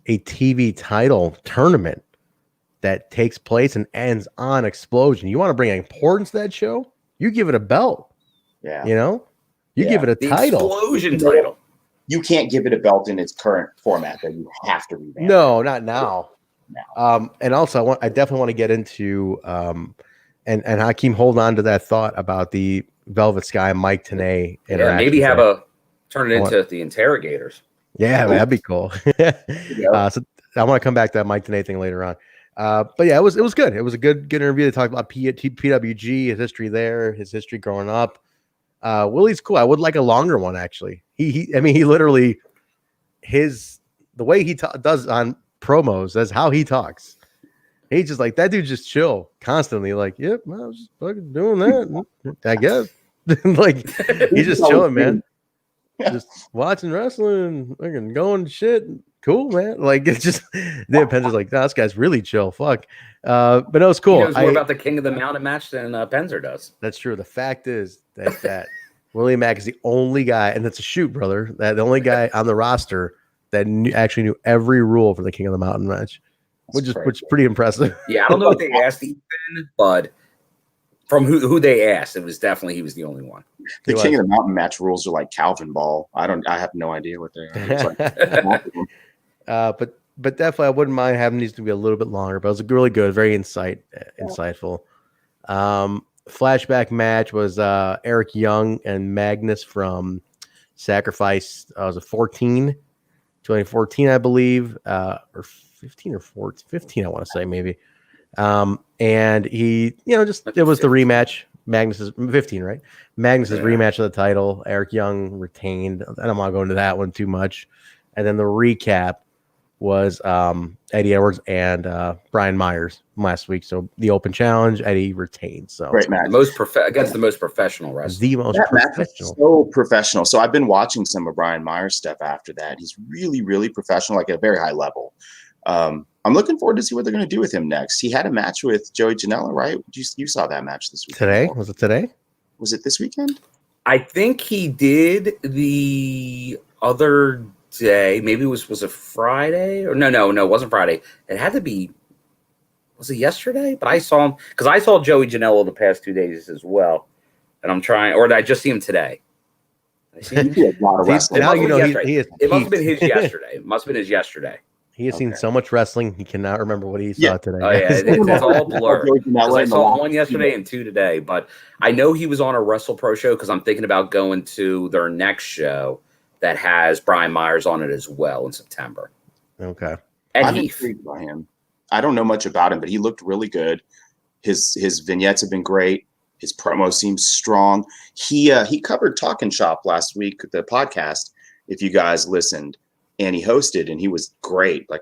a TV title tournament that takes place and ends on Xplosion. You want to bring importance to that show? You give it a belt. Yeah. You know, you give it a the title. Xplosion title. You can't give it a belt in its current format. That you have to revamp. No, not now. And also, I definitely want to get into and Hakeem, hold on to that thought about the Velvet Sky Mike Tenay interaction. Maybe turn it into the interrogators. Yeah, that'd be cool. So I want to come back to that Mike Tenay thing later on. But yeah, it was good. It was a good interview to talk about PWG, his history there, his history growing up. Willie's cool. I would like a longer one actually. He literally the way he does on promos, that's how he talks. He's just like, that dude just chill constantly. Like, yep, I was just fucking doing that. I guess. Like, he's just chilling, man. Just watching wrestling, fucking going shit. Cool, man. Like, it's just, David Penzer's like, no, this guy's really chill. Fuck. But no, it's cool. He knows more about the King of the Mountain match than Penzer does. That's true. The fact is that Willie Mack is the only guy, and it's a shoot, brother, that the only guy on the roster that actually knew every rule for the King of the Mountain match. Which is pretty impressive. Yeah, I don't know what they asked Ethan, but from who they asked, it was definitely he was the only one. The King of the Mountain match rules are like Calvin Ball. I have no idea what they are. But definitely I wouldn't mind having these to be a little bit longer. But it was really good, very insightful. Flashback match was Eric Young and Magnus from Sacrifice. Was it 2014, I believe, or 15 or 14, 15, I want to say maybe. And he, it was the rematch. Magnus's 15, right? Magnus's rematch of the title. Eric Young retained. I don't want to go into that one too much. And then the recap was Eddie Edwards and Brian Myers last week. So the open challenge, Eddie retained. So great match. Against the most professional wrestler. The most professional. So professional. So I've been watching some of Brian Myers stuff after that. He's really, really professional, like at a very high level. I'm looking forward to see what they're going to do with him next. He had a match with Joey Janela, right? You saw that match this weekend. Today? Was it today? Was it this weekend? I think he did the other day. Maybe it was a Friday? Or no, it wasn't Friday. It had to be, was it yesterday? But I saw him, because I saw Joey Janela the past 2 days as well. And I'm trying, or did I just see him today? It must have been his yesterday. It must have been his yesterday. He has seen so much wrestling, he cannot remember what he saw today. Oh, yeah, it's all blurred. I saw one yesterday and two today, but I know he was on a Wrestle Pro show because I'm thinking about going to their next show that has Brian Myers on it as well in September. Okay. And I'm intrigued by him. I don't know much about him, but he looked really good. His vignettes have been great. His promo seems strong. He covered Talking Shop last week, the podcast, if you guys listened. And he hosted, and he was great. Like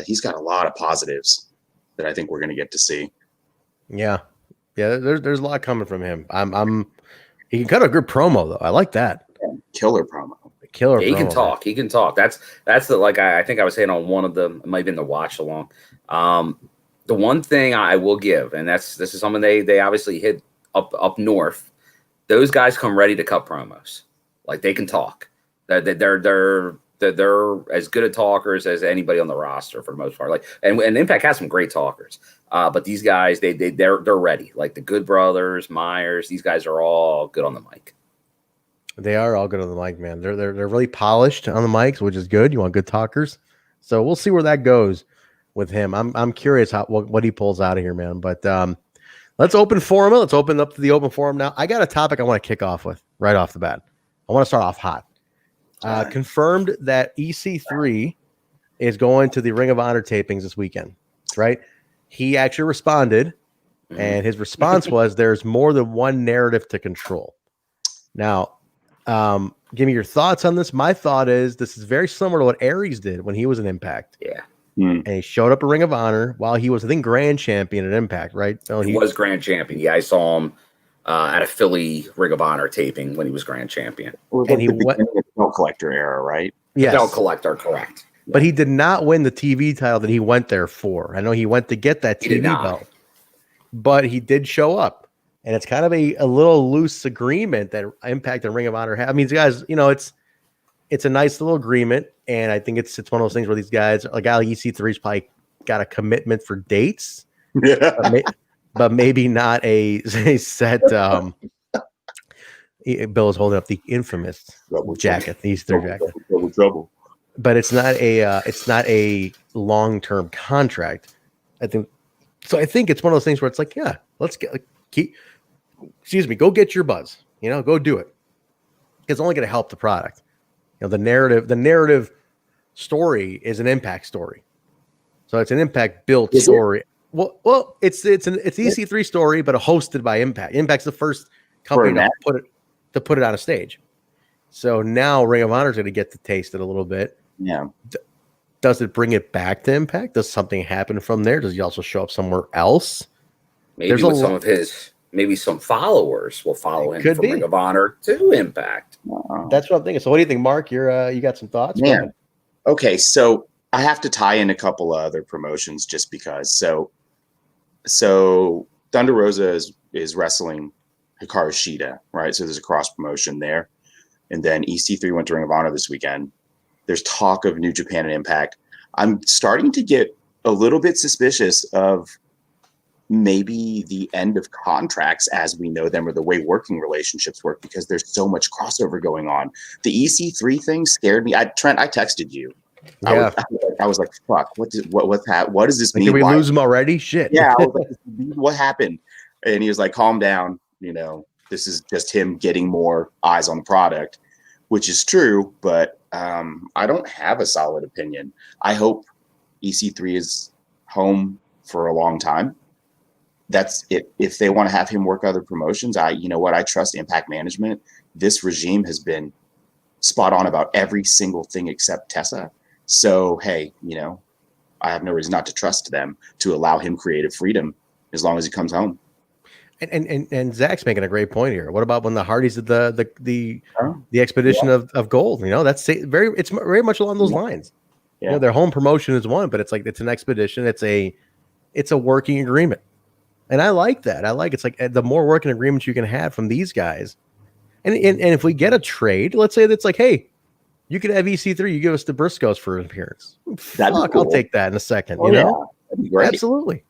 he's got a lot of positives that I think we're going to get to see. Yeah. There's a lot coming from him. He can cut a good promo though. I like that. Killer promo. Killer. Yeah, he promo. can talk. He can talk. That's the I think I was saying on one of them. It might have been the watch along. The one thing I will give, and this is something they obviously hit up north. Those guys come ready to cut promos. Like they can talk. They're as good at talkers as anybody on the roster for the most part. And Impact has some great talkers. But these guys, they're ready. Like the Good Brothers, Myers, these guys are all good on the mic. They are all good on the mic, man. They're really polished on the mics, which is good. You want good talkers. So we'll see where that goes with him. I'm curious what he pulls out of here, man. But let's open forum. Let's open up to the open forum now. I got a topic I want to kick off with right off the bat. I want to start off hot. Confirmed that EC3 is going to the Ring of Honor tapings this weekend, right? He actually responded, and his response was, there's more than one narrative to control. Now, give me your thoughts on this. My thought is this is very similar to what Aries did when he was in Impact. Yeah. And he showed up at Ring of Honor while he was, I think, Grand Champion at Impact, right? So he was Grand Champion. Yeah, I saw him at a Philly Ring of Honor taping when he was Grand Champion. And he went the Belt Collector era, right? Yes. Belt Collector, correct. But he did not win the TV title that he went there for. I know he went to get that TV belt, but he did show up. And it's kind of a little loose agreement that Impact and Ring of Honor have. I mean, guys, it's a nice little agreement. And I think it's one of those things where these guys, a guy like EC3 is probably got a commitment for dates, but maybe not a set. Bill is holding up the infamous jacket, the Easter jacket. Trouble. But it's not a long-term contract. I think it's one of those things where it's like, yeah, let's go get your buzz, go do it. It's only going to help the product. The narrative story is an Impact story. So it's an Impact built story. Well, it's EC3 story, but hosted by Impact. Impact's the first company to put it on a stage. So now Ring of Honor is going to get to taste it a little bit. Yeah. Does it bring it back to Impact? Does something happen from there? Does he also show up somewhere else? Maybe maybe some followers will follow him from Ring of Honor to Impact. That's what I'm thinking. So what do you think, Mark? You got some thoughts? Man. Okay, so I have to tie in a couple of other promotions just because. So Thunder Rosa is wrestling Hikaru Shida, right? So there's a cross promotion there. And then EC3 went to Ring of Honor this weekend. There's talk of New Japan and Impact. I'm starting to get a little bit suspicious of maybe the end of contracts as we know them or the way working relationships work because there's so much crossover going on. The EC3 thing scared me. Trent, I texted you. Yeah. I was like, fuck, what does this mean? Did we lose him already? Shit. Yeah. I was like, what happened? And he was like, calm down. This is just him getting more eyes on the product, which is true, but I don't have a solid opinion. I hope EC3 is home for a long time. That's it. If they want to have him work other promotions, I trust Impact Management. This regime has been spot on about every single thing except Tessa. So, hey, I have no reason not to trust them to allow him creative freedom as long as he comes home. And Zach's making a great point here. What about when the Hardys did the expedition of gold? That's it's very much along those lines. Yeah. Their home promotion is one, but it's an expedition. It's a working agreement, and I like that. It's like the more working agreements you can have from these guys, and if we get a trade, let's say that's like, hey, you could have EC3, you give us the Briscoes for an appearance. Fuck, cool. I'll take that in a second. That'd be great. Absolutely.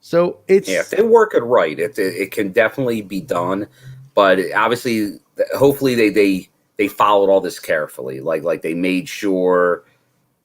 So if they work it right, it can definitely be done. But obviously, hopefully they followed all this carefully. Like they made sure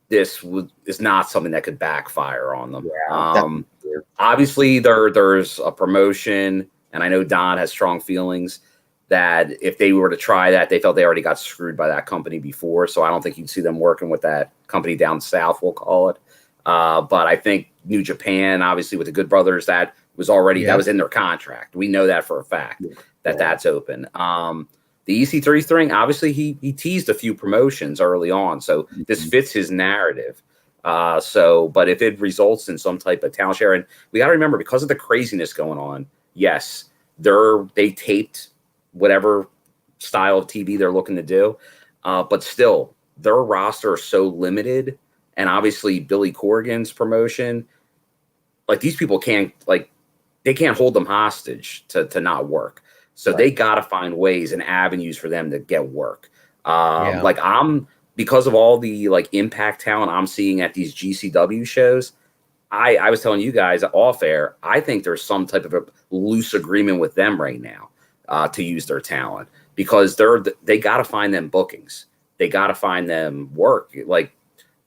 this is not something that could backfire on them. Yeah, obviously, there's a promotion, and I know Don has strong feelings that if they were to try that, they felt they already got screwed by that company before. So I don't think you'd see them working with that company down south, we'll call it. But I think New Japan, obviously with the Good Brothers, that was in their contract. We know that for a fact that's open. The EC3 thing, obviously he teased a few promotions early on, so this fits his narrative. But if it results in some type of talent share, and we got to remember, because of the craziness going on, yes, they taped whatever style of TV they're looking to do, but still their roster is so limited. And obviously Billy Corgan's promotion, like these people can't hold them hostage to not work. So they got to find ways and avenues for them to get work. Because of all the Impact talent I'm seeing at these GCW shows, I was telling you guys off air, I think there's some type of a loose agreement with them right now to use their talent, because they got to find them bookings. They got to find them work,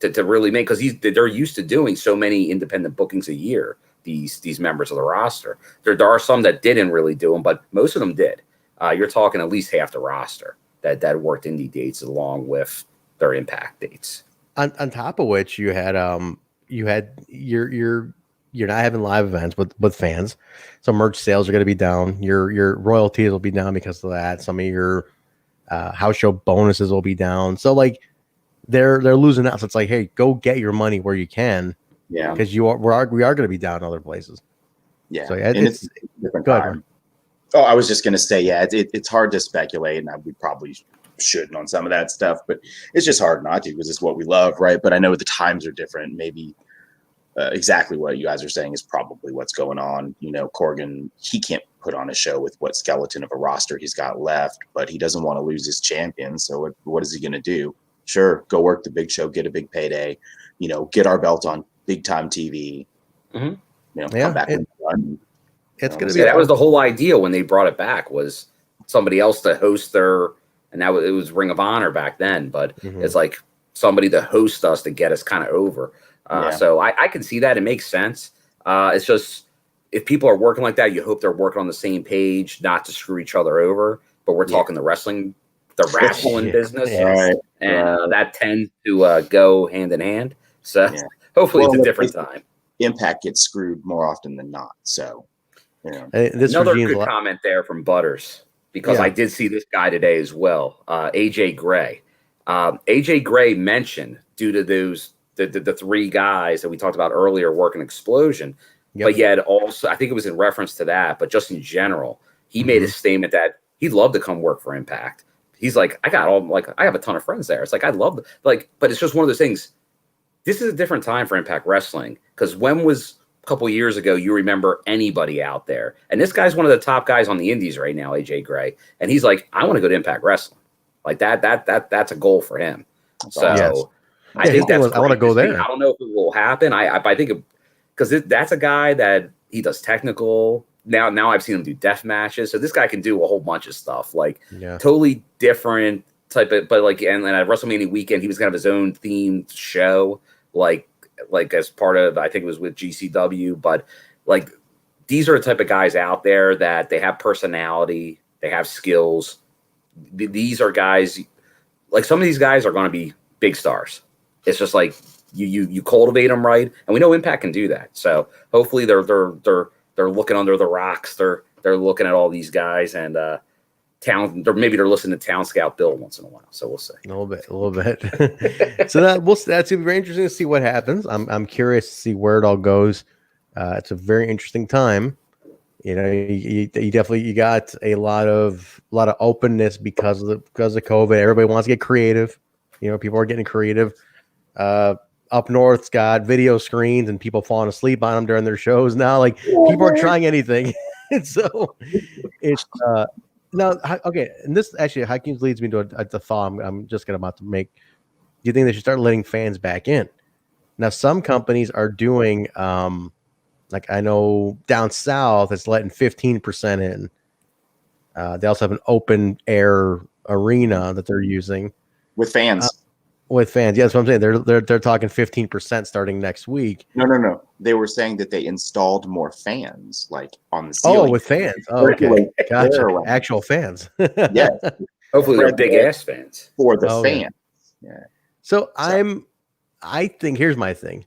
to really make, because they're used to doing so many independent bookings a year, these members of the roster. There are some that didn't really do them, but most of them did. You're talking at least half the roster that worked indie dates along with their Impact dates. On top of which you're not having live events with fans, so merch sales are going to be down. Your royalties will be down because of that. Some of your house show bonuses will be down. So they're losing out. So it's like, hey, go get your money where you can. Yeah, because we are going to be down in other places. Yeah, so it's a different time. Oh, I was just going to say, it's hard to speculate, and we probably shouldn't on some of that stuff, but it's just hard not to, because it's what we love, right? But I know the times are different. Maybe exactly what you guys are saying is probably what's going on. Corgan, he can't put on a show with what skeleton of a roster he's got left, but he doesn't want to lose his champion. So what is he going to do? Sure, go work the big show, get a big payday, get our belt on big time TV. Mm-hmm. Come back and run. It's going to be that was the whole idea when they brought it back, was somebody else to host their, and it was Ring of Honor back then, but it's like somebody to host us to get us kind of over. So I can see that. It makes sense. It's just, if people are working like that, you hope they're working on the same page, not to screw each other over. But we're talking the wrestling business, and that tends to go hand in hand. So hopefully it's a different time. Impact gets screwed more often than not. So, another good comment there from Butters, because I did see this guy today as well. AJ Gray. AJ Gray mentioned, due to those the three guys that we talked about earlier working Xplosion, but yet also I think it was in reference to that, but just in general, he made a statement that he'd love to come work for Impact. He's like, I have a ton of friends there. It's like, I'd love but it's just one of those things. This is a different time for Impact Wrestling, because when was a couple of years ago you remember anybody out there? And this guy's one of the top guys on the indies right now, AJ Gray, and he's like, I want to go to Impact Wrestling. Like that's a goal for him. So I think I want to go there. I don't know if it will happen. I think because that's a guy that he does technical. Now I've seen him do death matches. So this guy can do a whole bunch of stuff, like totally different type of, but like, and at WrestleMania weekend, he was going to have his own themed show, like as part of, I think it was with GCW, but like, these are the type of guys out there that they have personality, they have skills. These are guys, like some of these guys are going to be big stars. It's just like you cultivate them right, and we know Impact can do that. So hopefully they're looking under the rocks. They're looking at all these guys and maybe they're listening to Town Scout Bill once in a while. So we'll see. A little bit. So that's gonna be very interesting to see what happens. I'm curious to see where it all goes. It's a very interesting time. You definitely got a lot of openness because of COVID. Everybody wants to get creative. People are getting creative. Up north's got video screens and people falling asleep on them during their shows now. Like, people are trying anything. So it's now okay. And this actually Hakeem leads me to a thought I'm just about to make. Do you think they should start letting fans back in? Now, some companies are doing like, I know down south it's letting 15% in. They also have an open air arena that they're using with fans. With fans, yeah, that's what I'm saying. They're talking 15% starting next week. No. They were saying that they installed more fans, like on the ceiling. Oh, with fans. Oh, okay, gotcha. Actual fans. Yeah. Hopefully they're big ass fans for the fans. Yeah. So I think here's my thing.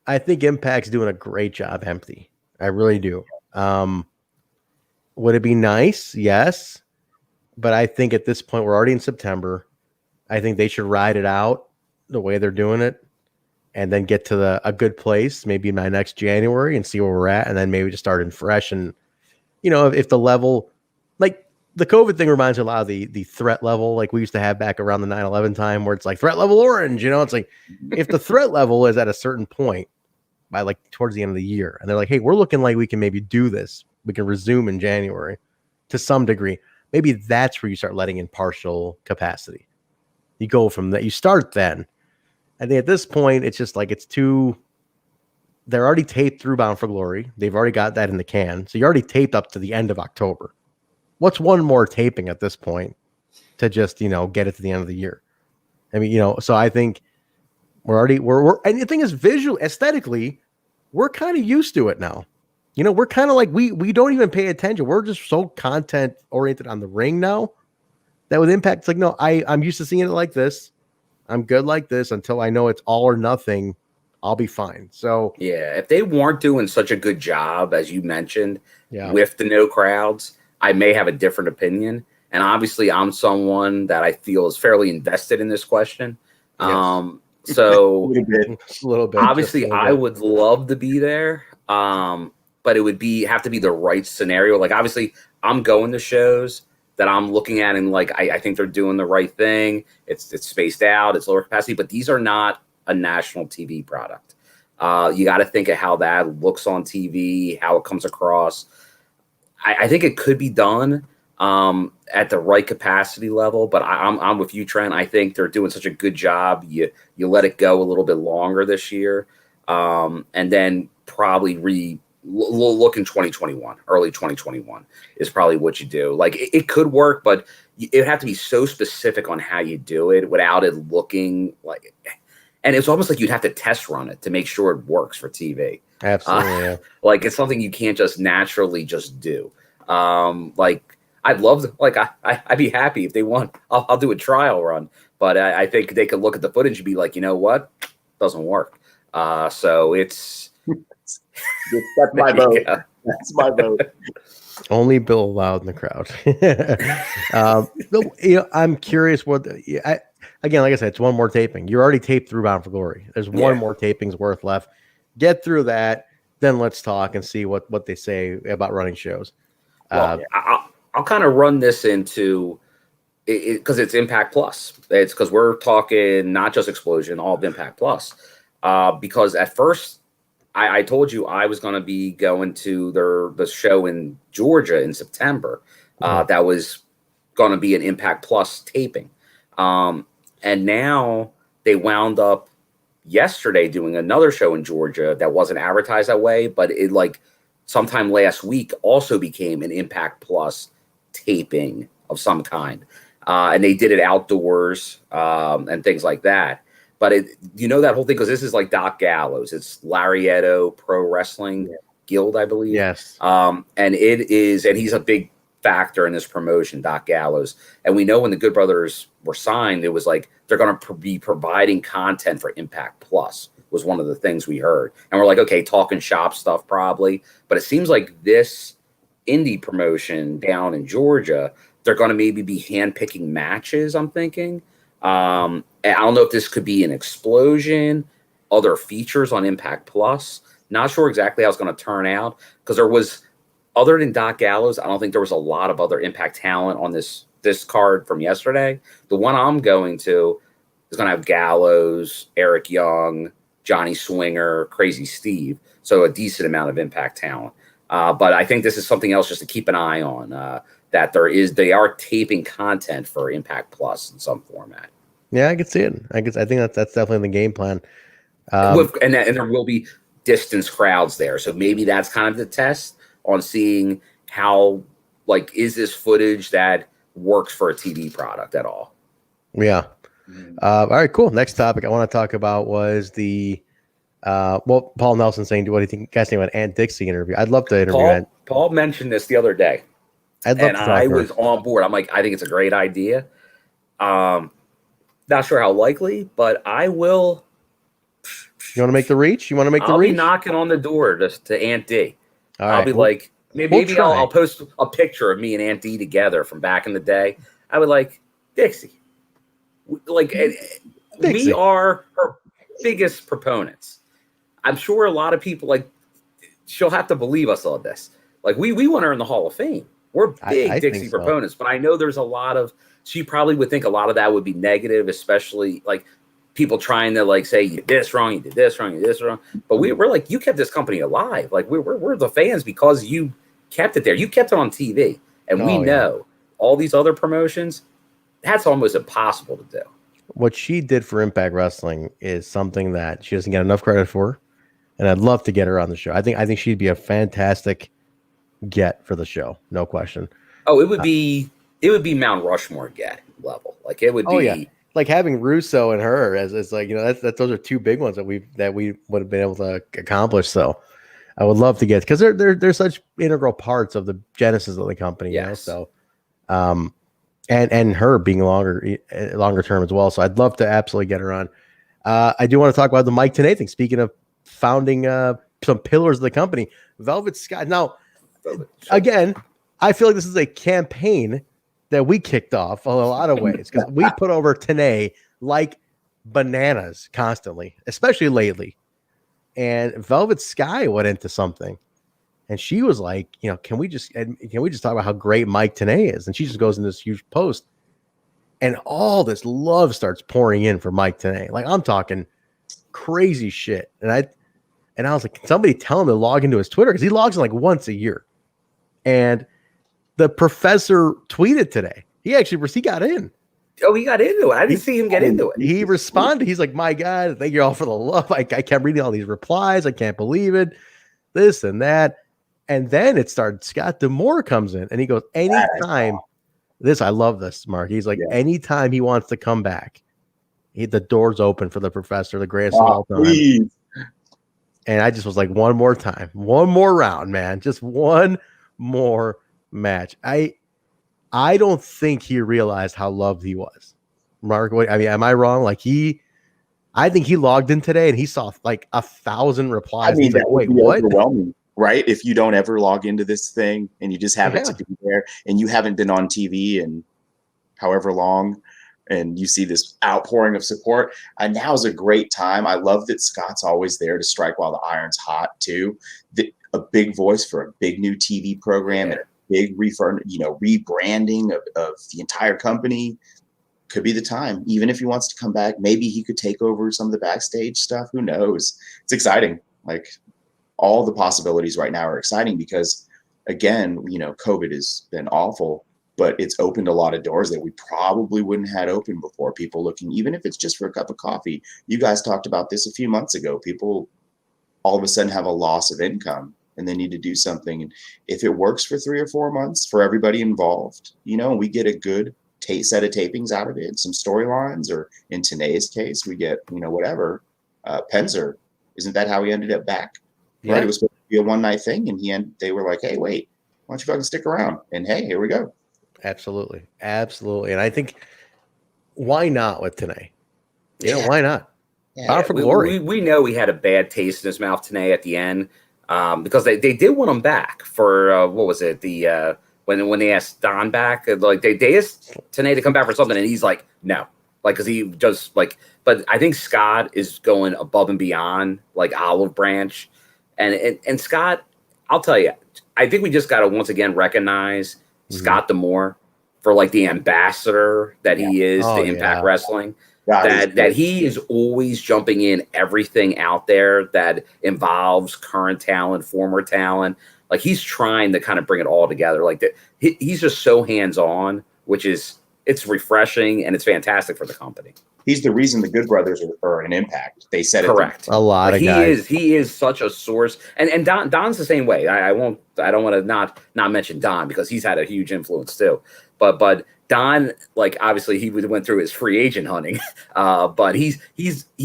I think Impact's doing a great job empty. I really do. Would it be nice? Yes, but I think at this point we're already in September. I think they should ride it out the way they're doing it and then get to a good place, maybe by next January, and see where we're at. And then maybe just start in fresh. And, if the level, like the COVID thing reminds me a lot of the threat level, like we used to have back around the 9/11 time, where it's like threat level orange, it's like, if the threat level is at a certain point by like towards the end of the year, and they're like, hey, we're looking like we can maybe do this. We can resume in January to some degree. Maybe that's where you start letting in partial capacity. You go from that. You start then. I think at this point, it's just like they're already taped through Bound for Glory. They've already got that in the can. So you're already taped up to the end of October. What's one more taping at this point to just, get it to the end of the year? I mean, so I think we're and the thing is, aesthetically, we're kind of used to it now. We're kind of like, we don't even pay attention. We're just so content oriented on the ring now. That with Impact, it's like, no, I'm used to seeing it like this. I'm good like this until I know it's all or nothing. I'll be fine. So yeah, if they weren't doing such a good job, as you mentioned, with the no crowds, I may have a different opinion. And obviously, I'm someone that I feel is fairly invested in this question. Yes. So a little bit. Obviously, I would love to be there, but it would have to be the right scenario. Like, obviously, I'm going to shows that I'm looking at and like, I think they're doing the right thing. It's spaced out, it's lower capacity, but these are not a national TV product. You got to think of how that looks on TV, how it comes across. I think it could be done at the right capacity level, but I'm with you, Trent. I think they're doing such a good job. You let it go a little bit longer this year. and then probably look in 2021, early 2021 is probably what you do. Like it could work, but it would have to be so specific on how you do it without it looking like, and it's almost like you'd have to test run it to make sure it works for TV. Absolutely. Yeah. Like it's something you can't just naturally just do. Like I'd love to, like I'd be happy if they want, I'll do a trial run, but I think they could look at the footage and be like, you know what, doesn't work. So it's, that's my vote. Yeah. That's my vote. Only Bill allowed in the crowd. I'm curious what again, like I said, it's one more taping. You're already taped through Bound for Glory. There's one more taping's worth left. Get through that, then let's talk and see what they say about running shows. Well, I'll kind of run this into it because it's Impact Plus. It's because we're talking not just Xplosion, all of Impact Plus. Because at first, I told you I was going to be going to the show in Georgia in September. That was going to be an Impact Plus taping. And now they wound up yesterday doing another show in Georgia that wasn't advertised that way, but it like sometime last week also became an Impact Plus taping of some kind. And they did it outdoors and things like that. But that whole thing, because this is like Doc Gallows. It's Larietto Pro Wrestling Guild, I believe. Yes. And he's a big factor in this promotion, Doc Gallows. And we know when the Good Brothers were signed, it was like they're going to be providing content for Impact Plus was one of the things we heard. And we're like, okay, talking shop stuff probably. But it seems like this indie promotion down in Georgia, they're going to maybe be handpicking matches, I'm thinking. I don't know if this could be an Xplosion, other features on Impact Plus. Not sure exactly how it's going to turn out because there was, other than Doc Gallows, I don't think there was a lot of other Impact talent on this card from yesterday. The one I'm going to is going to have Gallows, Eric Young, Johnny Swinger, Crazy Steve. So a decent amount of Impact talent. But I think this is something else just to keep an eye on. That they are taping content for Impact Plus in some format. Yeah, I can see it. I think that's definitely the game plan. And there will be distance crowds there, so maybe that's kind of the test on seeing how is this footage that works for a TV product at all. Yeah. All right, cool. Next topic I want to talk about was the Paul Nelson saying, "What do you think, guys? Think about Aunt Dixie interview?" I'd love to interview Paul mentioned this the other day. I was on board. I'm like, I think it's a great idea. Not sure how likely, but I will. You want to make the reach? I'll be knocking on the door just to Aunt D. I'll be like, maybe we'll I'll post a picture of me and Aunt D together from back in the day. I would like Dixie. We are her biggest proponents. I'm sure a lot of people she'll have to believe us on this. We want her in the Hall of Fame. We're big Dixie proponents, but I know there's a lot of, she probably would think a lot of that would be negative, especially people trying to say, you did this wrong, you did this wrong, you did this wrong. But we're like, you kept this company alive. We're the fans because you kept it there. You kept it on TV. And we know all these other promotions, that's almost impossible to do. What she did for Impact Wrestling is something that she doesn't get enough credit for. And I'd love to get her on the show. I think she'd be a fantastic get for the show, no question. Oh, it would be Mount Rushmore get level. It would be having Russo and her as those are two big ones that we would have been able to accomplish. So I would love to get, because they're such integral parts of the genesis of the company. Yes. So and her being longer term as well. So I'd love to absolutely get her on. I do want to talk about the Mike Tenay thing. Speaking of founding some pillars of the company, Velvet Sky. Now, again, I feel like this is a campaign that we kicked off in a lot of ways because we put over Tenay like bananas constantly, especially lately. And Velvet Sky went into something, and she was like, can we just talk about how great Mike Tenay is? And she just goes in this huge post, and all this love starts pouring in for Mike Tenay. I'm talking crazy shit. And I was like, can somebody tell him to log into his Twitter? Because he logs in once a year. And the professor tweeted today. He got in. Oh, he got into it. I didn't see him get into it. He responded. He's like, "My God, thank you all for the love. I kept reading all these replies. I can't believe it. This and that." And then it started. Scott D'Amore comes in and he goes, "Anytime." This, I love this, Mark. He's like, anytime he wants to come back, the door's open for the professor, the greatest of all time. Please. And I just was like, one more time, one more round, man. Just one more match. I don't think he realized how loved he was. Mark, I mean, am I wrong? Like I think he logged in today and he saw like 1,000 replies. I mean, that would be overwhelming, right? If you don't ever log into this thing and you just happen to be there and you haven't been on TV in however long, and you see this outpouring of support, and now is a great time. I love that Scott's always there to strike while the iron's hot too. A big voice for a big new TV program and a big rebranding of the entire company. Could be the time. Even if he wants to come back, maybe he could take over some of the backstage stuff. Who knows? It's exciting. Like, all the possibilities right now are exciting because, again, COVID has been awful, but it's opened a lot of doors that we probably wouldn't have had open before. People looking, even if it's just for a cup of coffee. You guys talked about this a few months ago. People all of a sudden have a loss of income and they need to do something. And if it works for 3 or 4 months for everybody involved, we get a good set of tapings out of it, some storylines, or in Tanay's case, we get, whatever. Penzer, isn't that how he ended up back? Yeah. Right? It was supposed to be a one night thing, and they were like, "Hey, wait, why don't you fucking stick around?" And hey, here we go. Absolutely. And I think, why not with Tanay? Why not? Bound for glory. We know he had a bad taste in his mouth Tanay at the end, because they did want him back for what was it, the when they asked Don back, like they asked Tanay to come back for something, and he's like, no, like, because he just like. But I think Scott is going above and beyond, like Olive Branch. And Scott, I'll tell you, I think we just got to once again recognize Scott D'Amore for like the ambassador that he is to Impact Wrestling. That he is always jumping in everything out there that involves current talent, former talent. Like, he's trying to kind of bring it all together. Like that, he's just so hands-on, which is, it's refreshing and it's fantastic for the company. He's the reason the Good Brothers are an Impact. They said correct. A lot of guys. He is such a source, and Don's the same way. I don't want to not mention Don because he's had a huge influence too. But Don, like, obviously he went through his free agent hunting, but he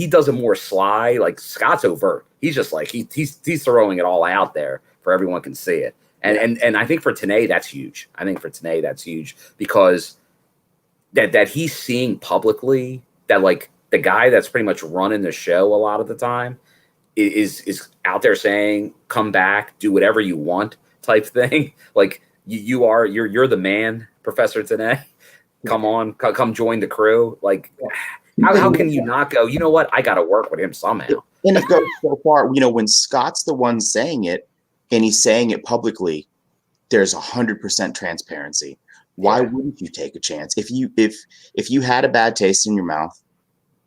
does it more sly. Like, Scott's overt. He's just like he's throwing it all out there for everyone can see it. And I think for Tanay that's huge. Because that he's seeing publicly that, like, the guy that's pretty much running the show a lot of the time is out there saying, come back, do whatever you want type thing. Like, you're the man, Professor Tanay. Come on, come join the crew. Like, how can you not go, you know what? I got to work with him somehow. And it goes so far, when Scott's the one saying it and he's saying it publicly, there's 100% transparency. Why wouldn't you take a chance? If you had a bad taste in your mouth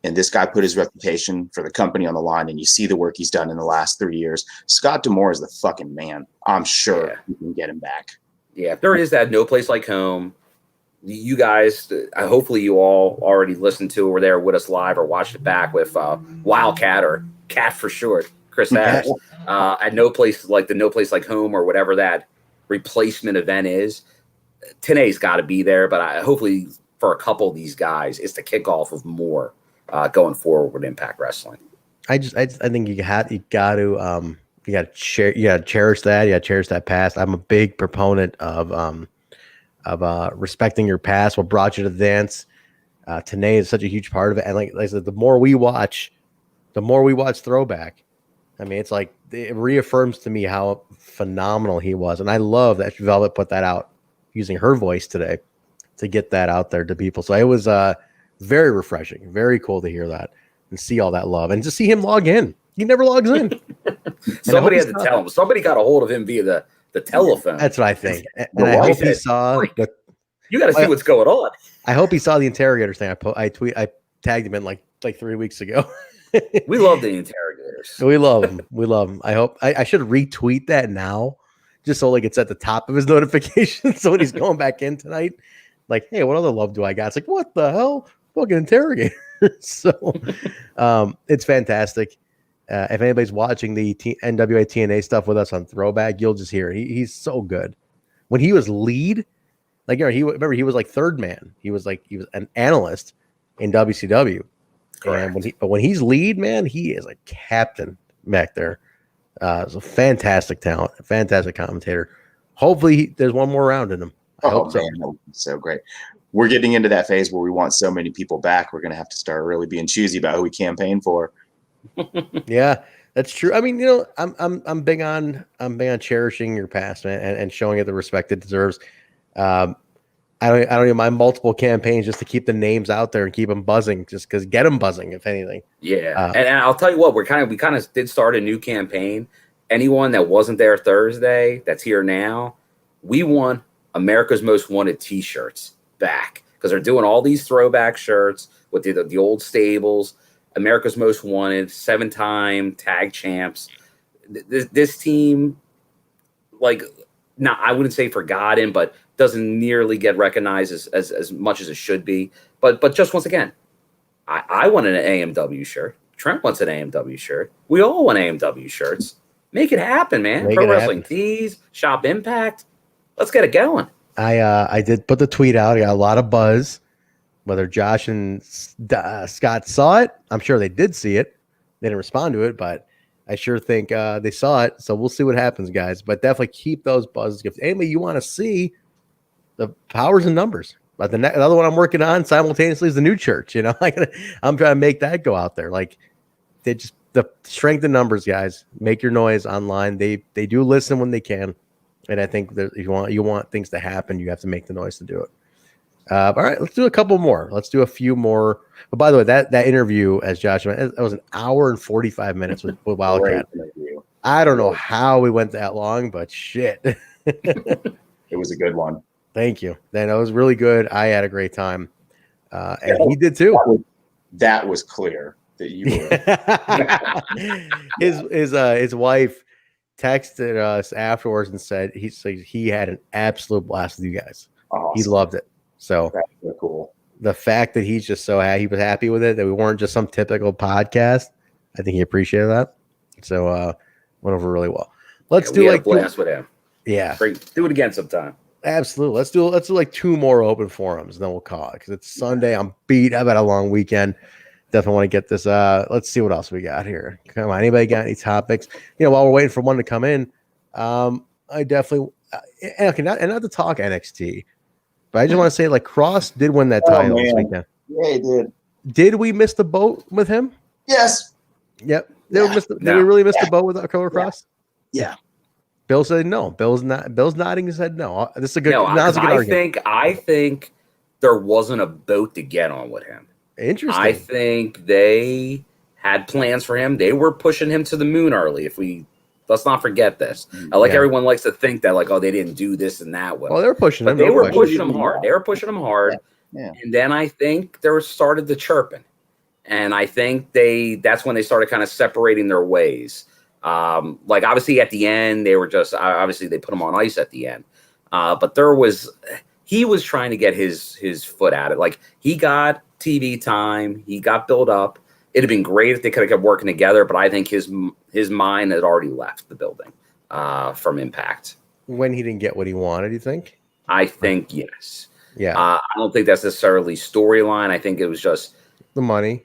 and this guy put his reputation for the company on the line and you see the work he's done in the last 3 years, Scott D'Amore is the fucking man. I'm sure you can get him back. Yeah, if there is that No Place Like Home, you guys, hopefully you all already listened to or were there with us live or watched it back with Wildcat, or Cat for short, Chris Harris, at No Place Like Home or whatever that replacement event is. Tanay's got to be there, but hopefully for a couple of these guys, it's the kickoff of more going forward with Impact Wrestling. I think you got to cherish that. You got to cherish that past. I'm a big proponent of respecting your past. What brought you to the dance? Tanay is such a huge part of it, and like I said, the more we watch Throwback. I mean, it's like it reaffirms to me how phenomenal he was, and I love that Velvet put that out using her voice today to get that out there to people. So it was very refreshing, very cool to hear that and see all that love and to see him log in. He never logs in. Somebody had to tell him. Somebody got a hold of him via the telephone. That's what I think. And I hope he saw. You got to see what's going on. I hope he saw the interrogators thing. I tagged him in like 3 weeks ago. We love the interrogators. We love them. I hope I should retweet that now, just so like it's at the top of his notifications. So when he's going back in tonight, Like, hey, what other love do I got? It's like, what the hell? Fucking interrogator. So it's fantastic. If anybody's watching the NWA TNA stuff with us on Throwback, you'll just hear it. He's so good. When he was lead, like, he was like third man. He was an analyst in WCW. Correct. And when he's lead, man, he is a captain back there. It's a fantastic talent, a fantastic commentator. Hopefully there's one more round in him. I hope so. Man, that would be so great. We're getting into that phase where we want so many people back. We're going to have to start really being choosy about who we campaign for. Yeah, that's true. I mean, I'm big on cherishing your past, man, and showing it the respect it deserves. I don't even mind multiple campaigns just to keep the names out there and keep them buzzing, just because get them buzzing, if anything. Yeah, and I'll tell you what, we kind of did start a new campaign. Anyone that wasn't there Thursday that's here now, we want America's Most Wanted T-shirts back, because they're doing all these throwback shirts with the old stables. America's Most Wanted, 7-time tag champs. This team, like, I wouldn't say forgotten, but doesn't nearly get recognized as much as it should be. But just once again, I want an AMW shirt. Trent wants an AMW shirt. We all want AMW shirts. Make it happen, man. Pro Wrestling Tees, Shop Impact. Let's get it going. I did put the tweet out. I got a lot of buzz. Whether Josh and Scott saw it, I'm sure they did see it. They didn't respond to it, but I sure think they saw it. So we'll see what happens, guys. But definitely keep those buzzes. If anybody you want to see the powers and numbers, but the other one I'm working on simultaneously is the new church. I'm trying to make that go out there. Like, the strength in numbers, guys. Make your noise online. They do listen when they can. And I think that if you want things to happen, you have to make the noise to do it. All right, let's do a couple more. Let's do a few more. But by the way, that interview, as Josh mentioned, that was an hour and 45 minutes with Wildcat. I don't know how we went that long, but shit. It was a good one. Thank you. Then it was really good. I had a great time. And he did too. That was clear that you were. His wife texted us afterwards and said he had an absolute blast with you guys. Awesome. He loved it. So that's so cool. The fact that he's just so happy, he was happy with it, that we weren't just some typical podcast, I think he appreciated that. So went over really well. Let's do like blast with him. Yeah, great. Do it again sometime. Absolutely. Let's do like 2 more open forums, and then we'll call it, because it's Sunday. I'm beat. I've had a long weekend. Definitely want to get this. Let's see what else we got here. Come on, anybody got any topics? While we're waiting for one to come in, I definitely okay. Not to talk NXT, but I just want to say, like, Cross did win that title this weekend. Yeah, he did. Did we miss the boat with him? Yes. Yep. Did we really miss the boat with Killer Cross? Yeah. Bill said no. Bill's nodding his head no. This is a good. No, a good argument. I think there wasn't a boat to get on with him. Interesting. I think they had plans for him. They were pushing him to the moon early. Let's not forget this. Everyone likes to think that, like, oh, they didn't do this and that. Well, they were pushing him. They were pushing him hard. They were pushing him hard. Yeah. And then I think there started the chirping. And I think that's when they started kind of separating their ways. Like, obviously at the end, they were just, obviously they put him on ice at the end. But he was trying to get his foot at it. Like, he got TV time. He got built up. It'd have been great if they could have kept working together, but I think his mind had already left the building from Impact. When he didn't get what he wanted, you think? I think yes. Yeah. I don't think that's necessarily storyline. I think it was just the money.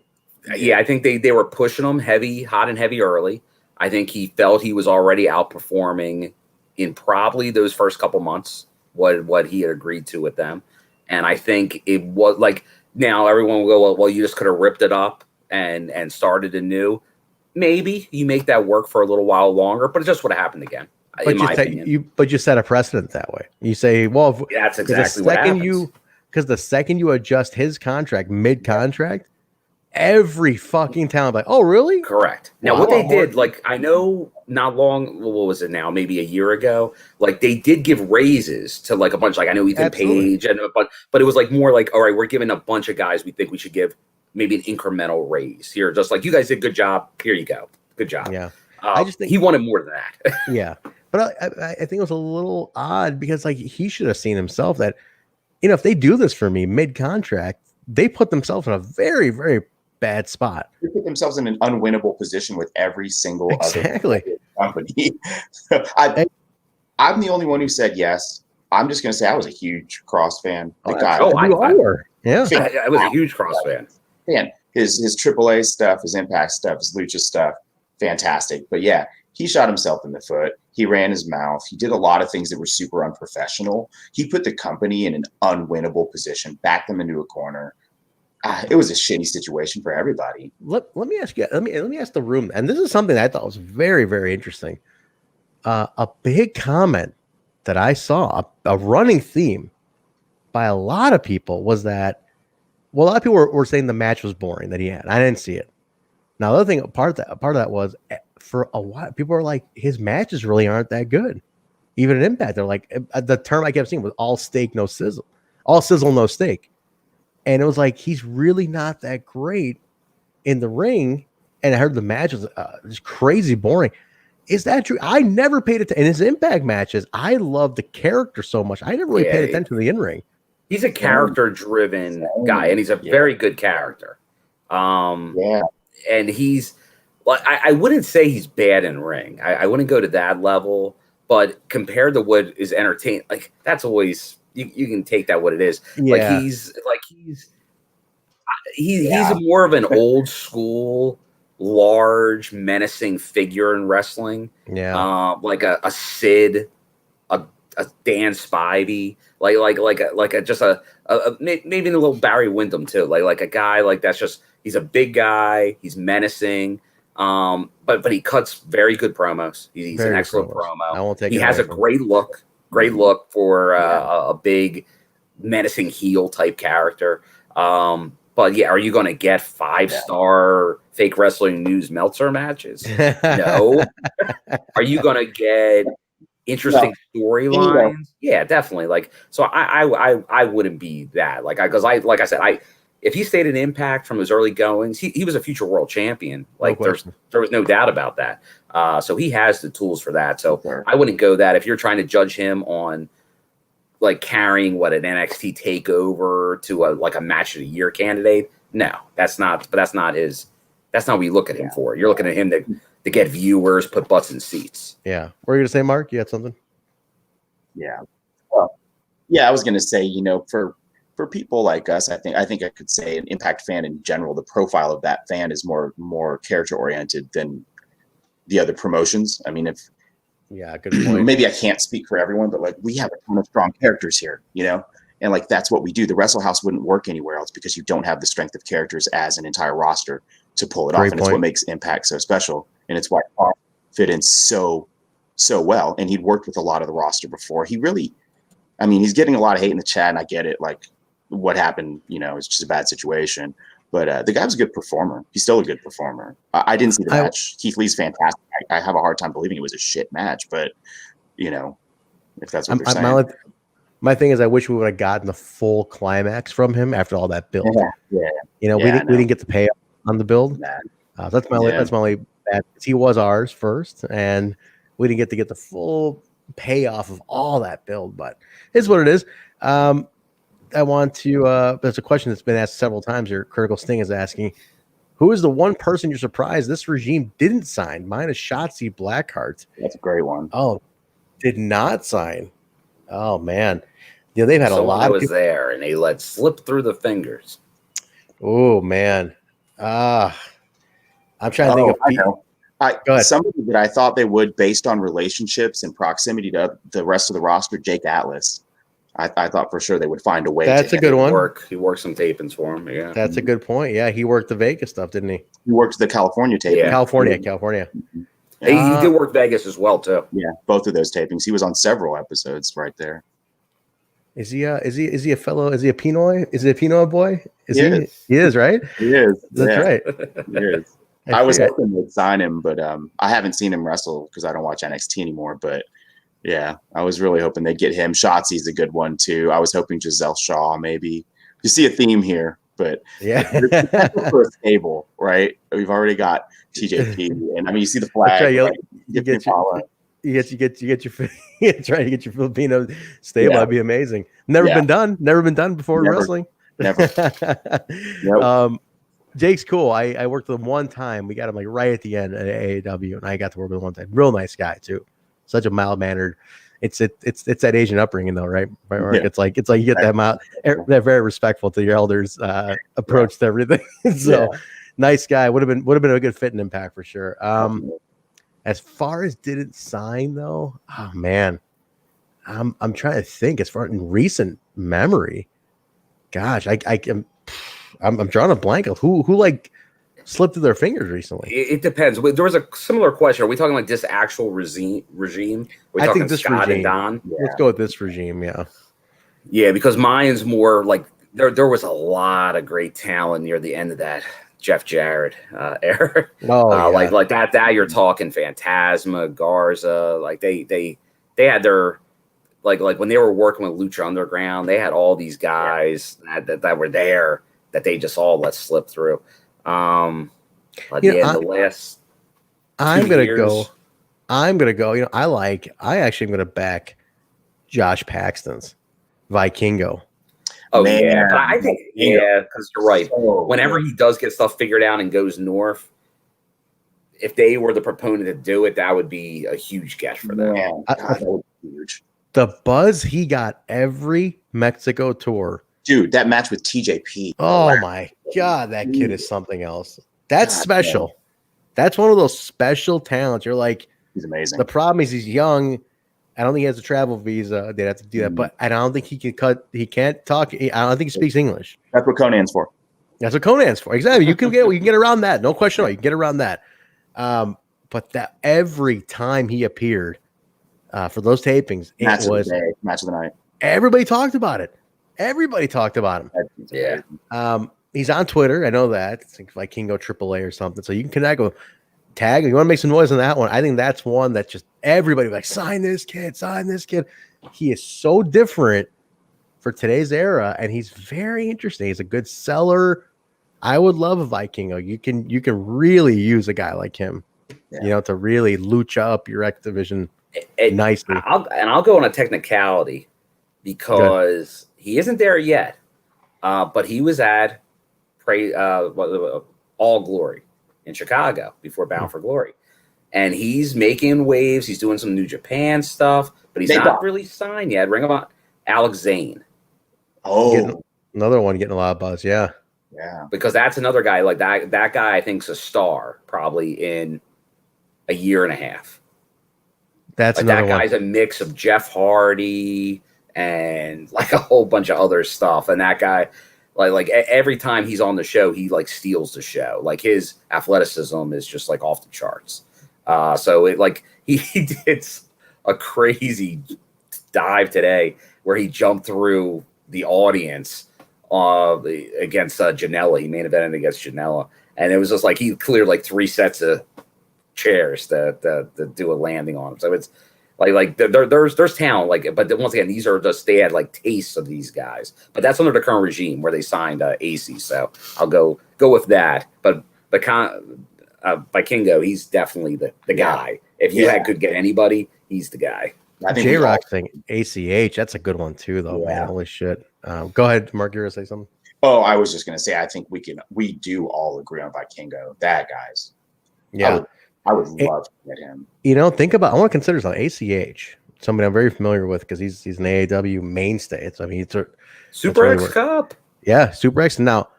Yeah, I think they were pushing him hot and heavy early. I think he felt he was already outperforming in probably those first couple months what he had agreed to with them. And I think it was like, now everyone will go, well, you just could have ripped it up and started anew. Maybe you make that work for a little while longer, but it just would have happened again. But you set a precedent that way. You say, well, that's exactly what happens. Because the second you adjust his contract mid-contract, every fucking talent like, oh, really? Correct. Now, what they did, like, I know not long, what was it now? Maybe a year ago. Like, they did give raises to, like, a bunch, like, I know Ethan Page, but it was like more like, all right, we're giving a bunch of guys we think we should give maybe an incremental raise here. Just like, you guys did a good job. Here you go. Good job. Yeah. I just think he wanted more than that. Yeah. But I think it was a little odd because, like, he should have seen himself that if they do this for me mid-contract, they put themselves in a very, very bad spot. They put themselves in an unwinnable position with every single other company. I'm the only one who said yes. I'm just going to say I was a huge Cross fan. You are. Yeah. I was a huge Cross fan. Man, his AAA stuff, his Impact stuff, his Lucha stuff, fantastic. But yeah, he shot himself in the foot. He ran his mouth. He did a lot of things that were super unprofessional. He put the company in an unwinnable position, backed them into a corner. It was a shitty situation for everybody. Let me ask you. Let me ask the room, and this is something that I thought was very, very interesting. A big comment that I saw, a running theme by a lot of people was that, well, a lot of people were saying the match was boring that he had. I didn't see it. Now, the other thing, part of that was for a while, people were like, his matches really aren't that good. Even in Impact, they're like, the term I kept seeing was all steak, no sizzle, all sizzle, no steak. And it was like, he's really not that great in the ring. And I heard the match was just crazy boring. Is that true? I never paid attention in his Impact matches. I love the character so much. I never really paid attention to the in-ring. He's a character-driven guy, and he's a very good character. And he's like, I wouldn't say he's bad in ring. I wouldn't go to that level, but compared to what is entertaining, like that's always you can take that what it is. Yeah. He's more of an old school, large, menacing figure in wrestling. Yeah. Like a Sid, a Dan Spivey, like maybe a little Barry Windham too. Like a guy like that's just, he's a big guy, he's menacing. But he cuts very good promos. He's an excellent promo. I won't take he it has a away from great look for a big menacing heel type character. But yeah, are you going to get 5-star fake wrestling news Meltzer matches? No. Are you going to get interesting storylines? Yeah, definitely. Like, so I wouldn't be that. Like I said, if he stayed in Impact from his early goings, he was a future world champion. Like there was no doubt about that. So he has the tools for that. So I wouldn't go that. If you're trying to judge him on like carrying an NXT takeover to a match of the year candidate, no, that's not what you look at him for. You're looking at him to get viewers, put butts in seats. Yeah. What were you gonna say, Mark? You had something? Yeah. Well, yeah, I was gonna say, for people like us, I think I could say an Impact fan in general, the profile of that fan is more character oriented than the other promotions. I mean, good point. Maybe I can't speak for everyone, but like we have a ton of strong characters here, and like that's what we do. The Wrestle House wouldn't work anywhere else because you don't have the strength of characters as an entire roster to pull it off. And it's what makes Impact so special. And it's why Mark fit in so well. And he'd worked with a lot of the roster before. He's getting a lot of hate in the chat, and I get it. Like, what happened, it's just a bad situation. But the guy was a good performer. He's still a good performer. I didn't see the match. Keith Lee's fantastic. I have a hard time believing it was a shit match, but if that's what they're saying. My thing is, I wish we would have gotten the full climax from him after all that build. Yeah. We didn't get the payoff on the build. That's my only bad. He was ours first, and we didn't get the full payoff of all that build. But it's what it is. I want to. There's a question that's been asked several times here. Critical Sting is asking, who is the one person you're surprised this regime didn't sign? Mine is Shotzi Blackheart. That's a great one. Oh, did not sign. Oh man, they've had a lot. Was there, and they let slip through the fingers. Oh man, I'm trying to think of. Go ahead. Somebody that I thought they would, based on relationships and proximity to the rest of the roster, Jake Atlas. I thought for sure they would find a way. That's a good one. He worked some tapings for him. Yeah, that's a good point. Yeah, he worked the Vegas stuff, didn't he? He worked the California taping. Yeah. California. Mm-hmm. He did work Vegas as well too. Yeah, both of those tapings. He was on several episodes right there. Is he a fellow? Is he a Pinoy? Is he a Pinoy boy? He is. He is, right? He is. That's right. He is. I was hoping they'd sign him, but I haven't seen him wrestle because I don't watch NXT anymore. But yeah, I was really hoping they'd get him. Shotzi's a good one too. I was hoping Giselle Shaw maybe. You see a theme here, but yeah, for a stable, right? We've already got TJP, and you see the flag. Right. Right? you get your trying to get your Filipino stable. Yeah. That'd be amazing. Never been done before in wrestling. Never. Nope. Jake's cool. I worked with him one time. We got him like right at the end at AAW, and I got to work with him one time. Real nice guy too. Such a mild mannered. It's that Asian upbringing though, right? Yeah. It's like you get that mild. They're very respectful to your elders approach to everything. So nice guy. Would have been a good fit and Impact for sure. As far as didn't sign though, oh man, I'm trying to think as far in recent memory. Gosh, I'm drawing a blank of who like slipped through their fingers recently. It depends. There was a similar question. Are we talking like this actual regime? I think this Scott regime. And Don? Yeah. Let's go with this regime. Yeah. Yeah, because mine's more like there was a lot of great talent near the end of that Jeff Jarrett era. Like that you're talking Phantasma, Garza. Like they had their like when they were working with Lucha Underground, they had all these guys that were there that they just all let slip through. I'm gonna go. I actually am gonna back Josh Paxton's Vikingo. Oh man. But I think because you're right. Whenever he does get stuff figured out and goes north, if they were the proponent to do it, that would be a huge get for them. That would be huge. The buzz he got every Mexico tour. Dude, that match with TJP. Oh my God, that kid is something else. That's special. Man. That's one of those special talents. You're like, he's amazing. The problem is he's young. I don't think he has a travel visa. They'd have to do that, but I don't think he can cut. He can't talk. I don't think he speaks English. That's what Conan's for. That's what Conan's for. Exactly. You can get around that. No question about it. You can get around that. But that every time he appeared for those tapings, match of the night. Everybody talked about it. Everybody talked about him. Yeah. He's on Twitter. I know that. It's like Kingo AAA or something. So you can connect with tag. You want to make some noise on that one. I think that's one that just everybody like, sign this kid. He is so different for today's era, and he's very interesting. He's a good seller. I would love a Vikingo. You can really use a guy like him, to really lucha up your X-Division nicely. I'll go on a technicality because he isn't there yet, but he was at All Glory in Chicago before Bound for Glory. And he's making waves. He's doing some New Japan stuff, but he's not really signed yet. Ring of Honor, Alex Zane. Oh, another one getting a lot of buzz. Yeah. Because that's another guy like that. That guy I think's a star probably in a year and a half. That's like another that guy's one. a mix of Jeff Hardy and like a whole bunch of other stuff. And that guy, like every time he's on the show, he like steals the show. Like his athleticism is just like off the charts. So it like he did a crazy dive today where he jumped through the audience against Janela. He main evented against Janela, and it was just like he cleared like 3 sets of chairs to do a landing on him. So it's like there's talent, like, but once again, these are just, they had like tastes of these guys. But that's under the current regime where they signed AC. So I'll go with that. But Vikingo, he's definitely the guy. If you could get anybody, he's the guy. J-Rock thing, ACH, that's a good one too, though, man. Holy shit. Go ahead, Mark, you were gonna say something? Oh, I was just gonna say, I think we do all agree on Vikingo. That guy's. Yeah. I would love to get him. Think about, I want to consider something. ACH, somebody I'm very familiar with because he's an AAW mainstay. It's Super X Cup. Yeah, Super X. Now,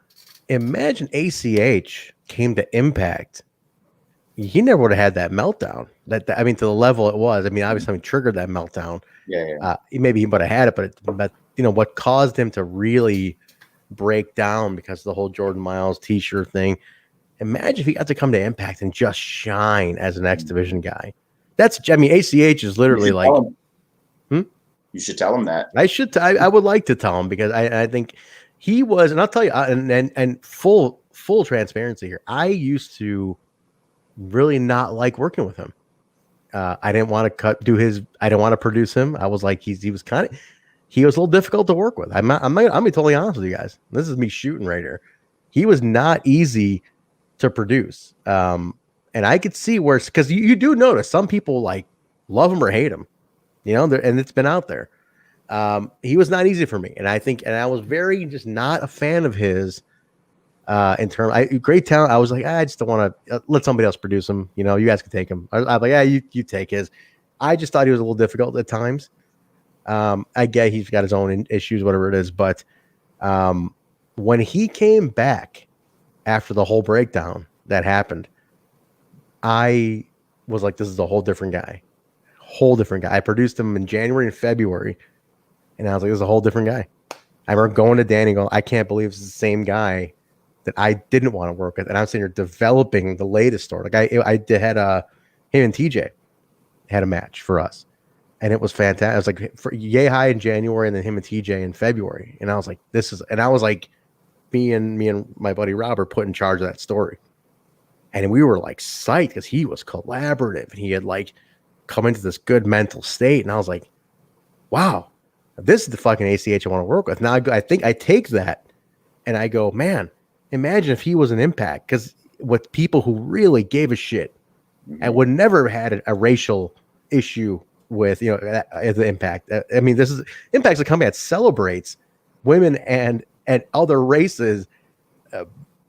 imagine ACH came to Impact. He never would have had that meltdown. To the level it was. Obviously, triggered that meltdown. Yeah. Maybe he would have had it, but what caused him to really break down because of the whole Jordan Miles T-shirt thing. Imagine if he got to come to Impact and just shine as an X-Division guy. ACH is literally like. You should tell him that. I should. I would like to tell him because I think he was, and I'll tell you, and full transparency here. I used to really not like working with him. I didn't want to I didn't want to produce him. I was like, he was a little difficult to work with. I'm be totally honest with you guys. This is me shooting right here. He was not easy to produce. And I could see where, because you do notice some people like love him or hate him, and it's been out there. He was not easy for me, and I was very just not a fan of his. In terms, great talent. I was like, I just don't want to let somebody else produce him. You guys can take him. I'm like, you take his. I just thought he was a little difficult at times. I get he's got his own issues, whatever it is, but when he came back after the whole breakdown that happened, I was like, this is a whole different guy. I produced him in January and February, and I was like, this is a whole different guy. I remember going to Danny and going, I can't believe it's the same guy that I didn't want to work with. And I'm sitting here developing the latest story. Like I had him and TJ had a match for us, and it was fantastic. I was like, for Yay High in January, and then him and TJ in February. And I was like, I was like, me and my buddy Robert put in charge of that story. And we were like psyched because he was collaborative and he had like come into this good mental state. And I was like, wow, this is the fucking ACH I want to work with. Now I think I take that and I go, man, imagine if he was an Impact, because with people who really gave a shit and would never have had a racial issue with, the Impact. I mean, this is Impact's a company that celebrates women and other races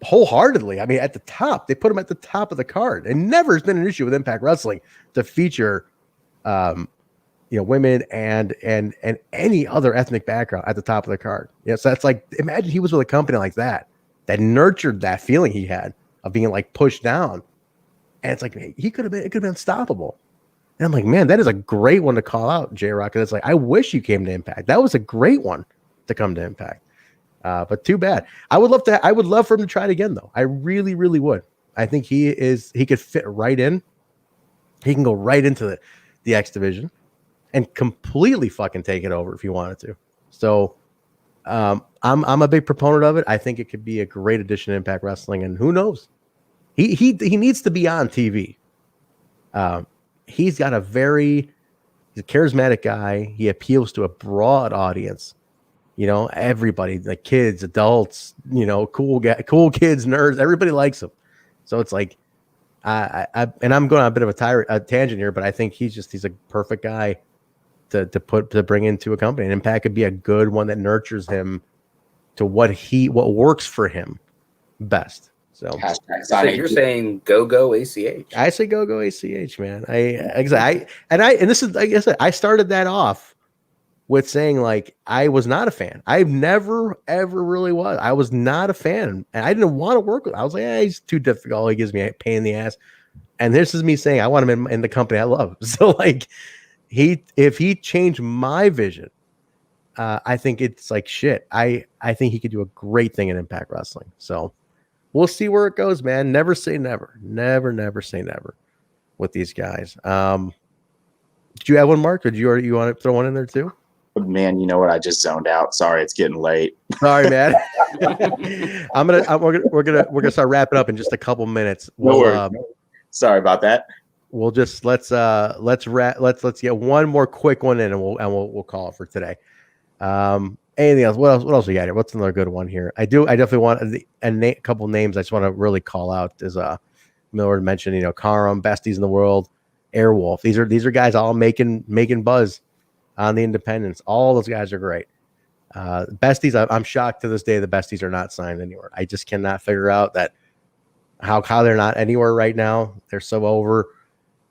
wholeheartedly. I mean, at the top, they put them at the top of the card. And never has been an issue with Impact Wrestling to feature, women and any other ethnic background at the top of the card. So that's like, imagine he was with a company like that nurtured that feeling he had of being like pushed down. And it's like, it could have been unstoppable. And I'm like, man, that is a great one to call out, J-Rock. And it's like, I wish you came to Impact. That was a great one to come to Impact. But too bad. I would love for him to try it again, though. I really, really would. I think he could fit right in. He can go right into the X division and completely fucking take it over if he wanted to. So I'm a big proponent of it. I think it could be a great addition to Impact Wrestling, and who knows? He needs to be on TV. He's got he's a charismatic guy. He appeals to a broad audience. Everybody, like kids, adults, cool kids, nerds, everybody likes him. So it's like, and I'm going on a bit of a tangent here, but I think he's a perfect guy to bring into a company. And Impact could be a good one that nurtures him to what works for him best. So you're saying go ACH? I say go ACH, man. And this is, like I said, I started that off with saying, like, I was not a fan. I've never, ever really was. I was not a fan. And I didn't want to work with him. I was like, he's too difficult. He gives me a pain in the ass. And this is me saying, I want him in the company I love. So, like, if he changed my vision, I think it's like shit. I think he could do a great thing in Impact Wrestling. So we'll see where it goes, man. Never say never. Never say never with these guys. Did you have one, Mark? Or did you want to throw one in there too? Man, you know what? I just zoned out. Sorry, it's getting late. Sorry, man. We're gonna start wrapping up in just a couple minutes. No worries. Sorry about that. We'll just let's get one more quick one in, and we'll call it for today. Anything else? What else we got here? What's another good one here? I definitely want a couple names. I just want to really call out. Is Miller mentioned, Karam, besties in the world, Airwolf. These are guys all making buzz on the independents. All those guys are great. Besties, I'm shocked to this day the besties are not signed anywhere. I just cannot figure out that how they're not anywhere right now. They're so over.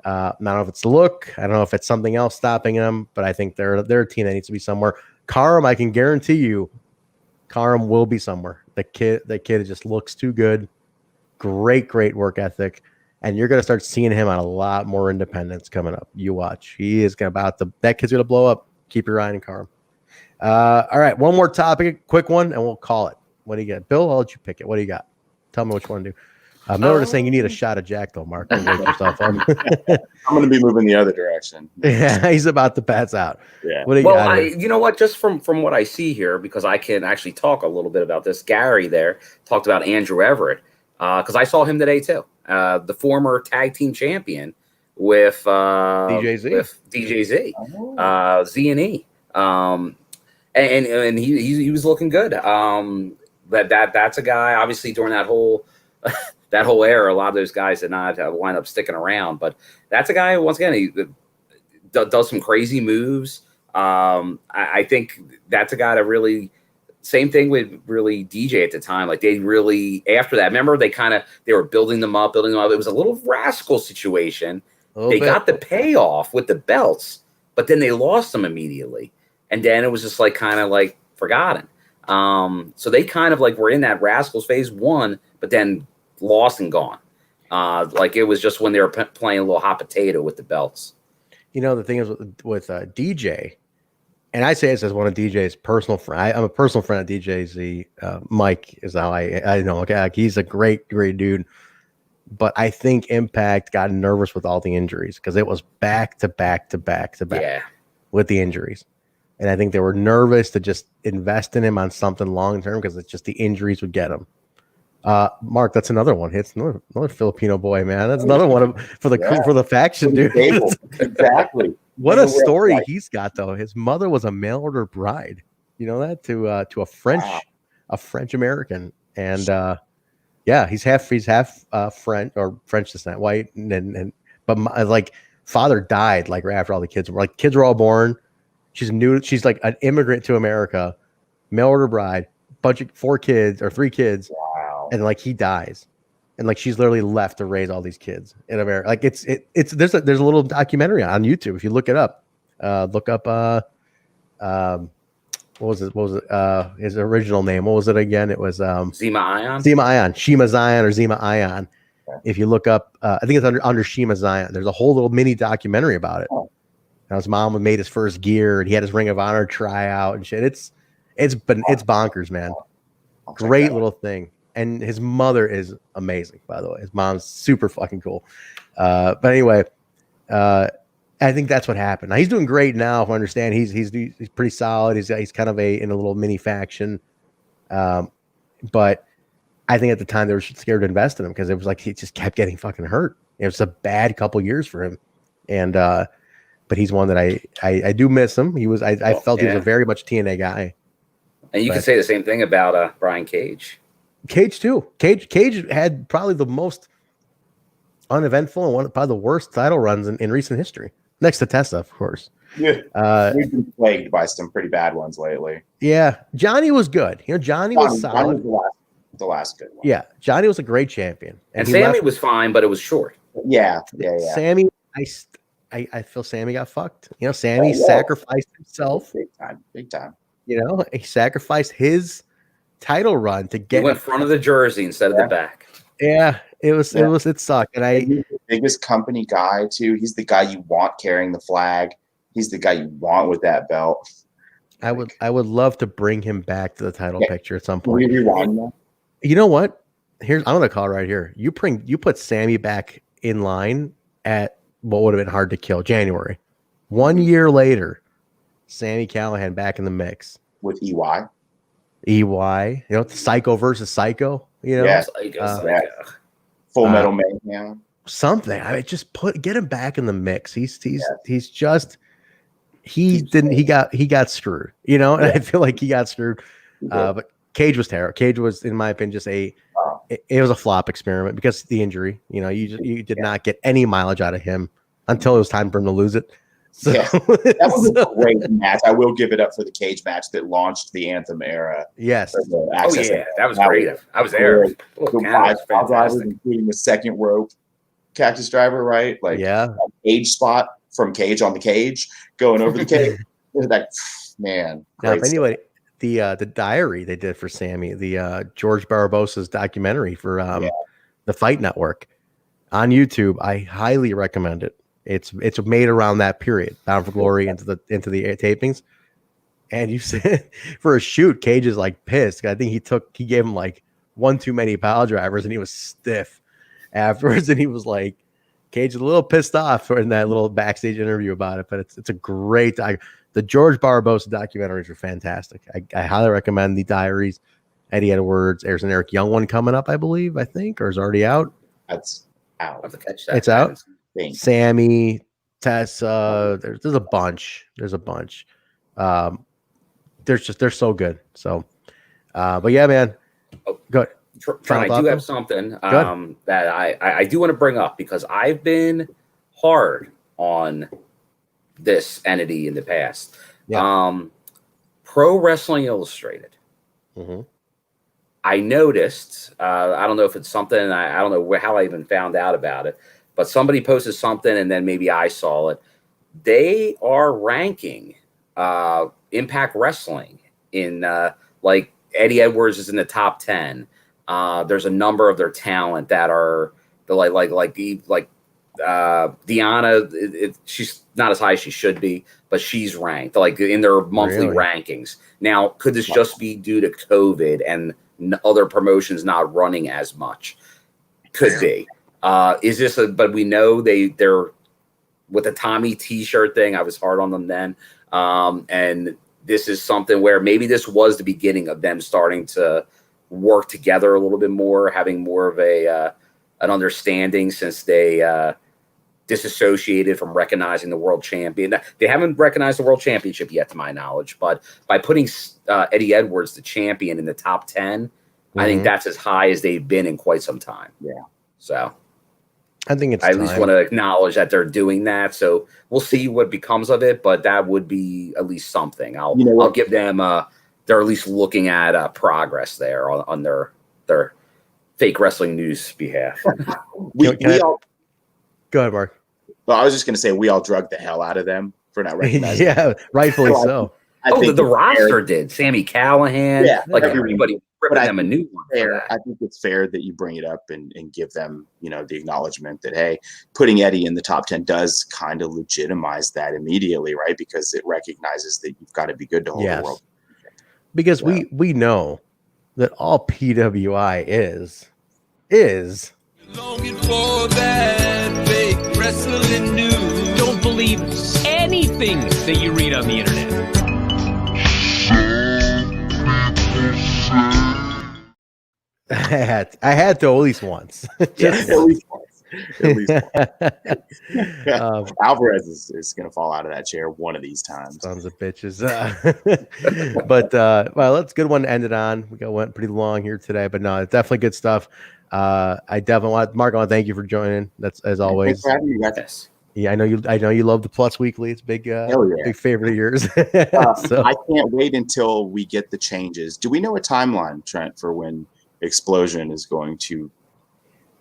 I don't know if it's the look. I don't know if it's something else stopping them, but I think they're a team that needs to be somewhere. Karam, I can guarantee you, Karam will be somewhere. The kid just looks too good. Great work ethic. And you're going to start seeing him on a lot more independents coming up. You watch. He is that kid's going to blow up. Keep your eye on Karam. All right. One more topic, quick one, and we'll call it. What do you got? Bill, I'll let you pick it. What do you got? Tell me which one to do. Miller is saying you need a shot of Jack, though, Mark. Don't wake yourself up. I'm going to be moving the other direction. Yeah, he's about to pass out. Yeah. What do you got? You know what? Just from what I see here, because I can actually talk a little bit about this. Gary there talked about Andrew Everett, because I saw him today too. The former tag team champion with DJZ, Z&E, and he was looking good. That's a guy. Obviously, during that whole era, a lot of those guys did not wind up sticking around. But that's a guy. Once again, does some crazy moves. I think that's a guy that really. Same thing with really DJ at the time. Like they really after that. Remember they were building them up. It was a little rascal situation. They got the payoff with the belts, but then they lost them immediately, and then it was just like kind of like forgotten. So they kind of like were in that rascals phase one, but then lost and gone. Like it was just when they were playing a little hot potato with the belts. You know, the thing is with DJ, and I say this as one of DJ's personal friends. I'm a personal friend of DJ's. Mike is how I know. Okay, he's a great dude. But I think Impact got nervous with all the injuries because it was back to back with the injuries. And I think they were nervous to just invest in him on something long term because it's just the injuries would get him. Mark, that's another one. It's another Filipino boy, man. That's another one for the faction, dude. Exactly. What a story he's got though. His mother was a mail order bride. You know that to a French American, and he's half French or French descent, white, but like father died like right after all the kids were all born. She's like an immigrant to America, mail order bride, bunch of 4 kids or 3 kids. Wow. And like he dies. And like she's literally left to raise all these kids in America. Like there's a little documentary on YouTube if you look it up. Look up what was it? His original name? What was it again? It was Zima Ion. Shima Zion or Zima Ion. Okay. If you look up, I think it's under Shima Zion. There's a whole little mini documentary about it. Oh. Now his mom made his first gear, and he had his Ring of Honor tryout and shit. It's bonkers, man. Great little thing. And his mother is amazing, by the way. His mom's super fucking cool. But anyway, I think that's what happened. Now he's doing great now. If I understand, he's pretty solid. He's kind of in a little mini faction. But I think at the time they were scared to invest in him because it was like he just kept getting fucking hurt. It was a bad couple years for him. And but he's one that I do miss him. I felt he was a very much TNA guy. And you can say the same thing about Brian Cage. Cage too. Cage had probably the most uneventful and probably the worst title runs in recent history, next to Tessa, of course. Yeah, we've been plagued by some pretty bad ones lately. Yeah, Johnny was good. Johnny was solid. Johnny was the last good one. Yeah, Johnny was a great champion, and Sammy was fine, but it was short. Yeah. Sammy, I feel Sammy got fucked. Sammy sacrificed himself big time. He sacrificed his title run to get. He went front of the jersey instead of the back. Yeah, it sucked. And he's the biggest company guy too. He's the guy you want carrying the flag. He's the guy you want with that belt. I would love to bring him back to the title picture at some point. You know what? I'm gonna call right here. You put Sammy back in line at what would have been hard to kill January. 1 year later, Sammy Callahan back in the mix with EY. Psycho versus Psycho. Psycho. Full Metal Mayhem. Something. I mean, just get him back in the mix. He got screwed. And I feel like he got screwed. But Cage was terrible. Cage was, in my opinion, just it was a flop experiment because of the injury. You did not get any mileage out of him until it was time for him to lose it. So, that was a great match. I will give it up for the Cage match that launched the Anthem era. Yes. That was great. I was there. Including the second rope Cactus Driver, right? Cage spot from Cage on the cage going over the cage. Man. Now, anyway, the diary they did for Sammy, the George Barbosa's documentary for the Fight Network on YouTube, I highly recommend it. It's made around that period, Bound for Glory into the tapings, and you said for a shoot, Cage is like pissed. I think he gave him like one too many pile drivers, and he was stiff afterwards, and he was like, Cage is a little pissed off in that little backstage interview about it. But it's a great the George Barbosa documentaries are fantastic. I highly recommend the diaries. Eddie Edwards, there's an Eric Young one coming up, I think, or is already out. That's out. I'll have to catch that. It's out. Sammy, Tessa, there's a bunch. They're so good. So, but yeah, man. Go ahead. I do have something that I do want to bring up because I've been hard on this entity in the past. Yeah. Pro Wrestling Illustrated. Mm-hmm. I noticed, I don't know if it's something, I don't know how I even found out about it, but somebody posted something and then maybe I saw it. They are ranking Impact Wrestling in like Eddie Edwards is in the top 10. There's a number of their talent that are like Deanna. She's not as high as she should be, but she's ranked like in their monthly rankings. Now, could this just be due to COVID and other promotions not running as much? Could be. Is this but we know they're with the Tommy t-shirt thing. I was hard on them then. And this is something where maybe this was the beginning of them starting to work together a little bit more, having more of an understanding since they disassociated from recognizing the world champion. They haven't recognized the world championship yet, to my knowledge, but by putting Eddie Edwards, the champion, in the top 10, I think that's as high as they've been in quite some time. Yeah. So I think I at least want to acknowledge that they're doing that. So we'll see what becomes of it, but that would be at least something. I'll give them they're at least looking at progress there on their fake wrestling news behalf. we all go ahead, Mark. Well, I was just going to say we all drugged the hell out of them for not recognizing. Yeah, rightfully so. I think the roster did. Sammy Callahan, like everybody ripping them a new one. I think it's fair that you bring it up and give them, the acknowledgement that, hey, putting Eddie in the top 10 does kind of legitimize that immediately, right? Because it recognizes that you've got to be good to hold the world. Because we know that all PWI is longing for that fake wrestling news. Don't believe anything that you read on the internet. I had to at least once. Just at least once. At least once. Alvarez is going to fall out of that chair one of these times. Sons of bitches. But well, that's a good one to end it on. Went pretty long here today, but no, it's definitely good stuff. I definitely want Mark. I want to thank you for joining. That's as always. Thanks for having me, guys. Yeah, I know you love the Plus Weekly. It's big favorite of yours. So. I can't wait until we get the changes. Do we know a timeline, Trent, for when Xplosion is going to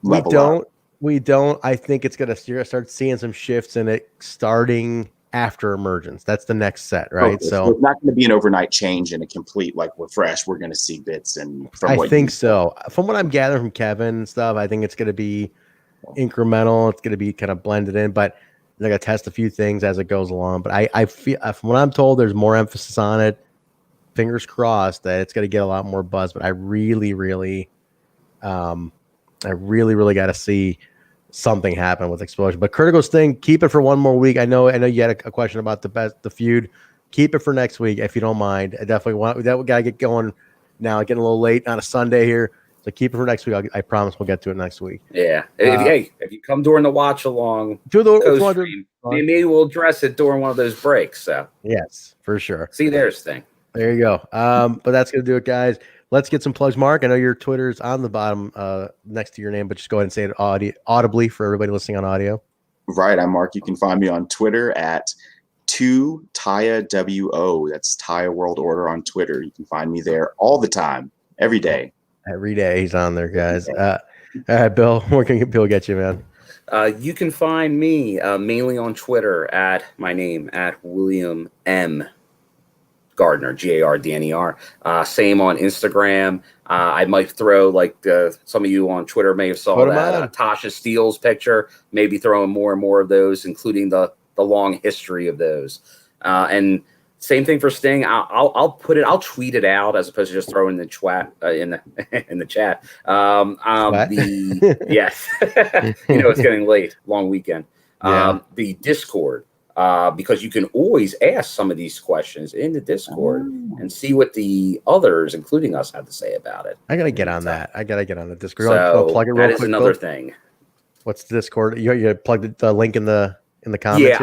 level up? We don't. I think it's going to start seeing some shifts in it starting after Emergence. That's the next set, right? Okay, so it's not going to be an overnight change and a complete refresh. We're going to see bits and. I think so. From what I'm gathering from Kevin and stuff, I think it's going to be incremental. It's going to be kind of blended in, but they're going to test a few things as it goes along. But I feel, from what I'm told, there's more emphasis on it. Fingers crossed that it's going to get a lot more buzz. But I really got to see something happen with Xplosion. But Critical Sting, keep it for one more week. I know you had a question about the feud. Keep it for next week if you don't mind. I definitely want that. We got to get going now. Getting a little late on a Sunday here. So keep it for next week. I promise we'll get to it next week. Yeah. If you come during the watch along, maybe we'll address it during one of those breaks. So yes, for sure. See, there's thing. There you go. But that's gonna do it, guys. Let's get some plugs. Mark, I know your Twitter's on the bottom next to your name, but just go ahead and say it audibly for everybody listening on audio. Right. I'm Mark. You can find me on Twitter at 2TayaWO. That's Taya World Order on Twitter. You can find me there all the time, every day. Every day he's on there, guys. All right, Bill, where can people get you, man? You can find me mainly on Twitter at my name, at William M. Gardner, Gardner. Same on Instagram. I might throw, some of you on Twitter may have saw that Tasha Steele's picture, maybe throwing more and more of those, including the long history of those. And same thing for Sting. I'll tweet it out as opposed to just throwing the chat in the chat. Yes, it's getting late, long weekend. The Discord. Because you can always ask some of these questions in the Discord and see what the others, including us, have to say about it. I gotta get on that. I gotta get on the Discord. So plug it real that is quick, another Bill. thing. What's the Discord? You plug the link in the comments.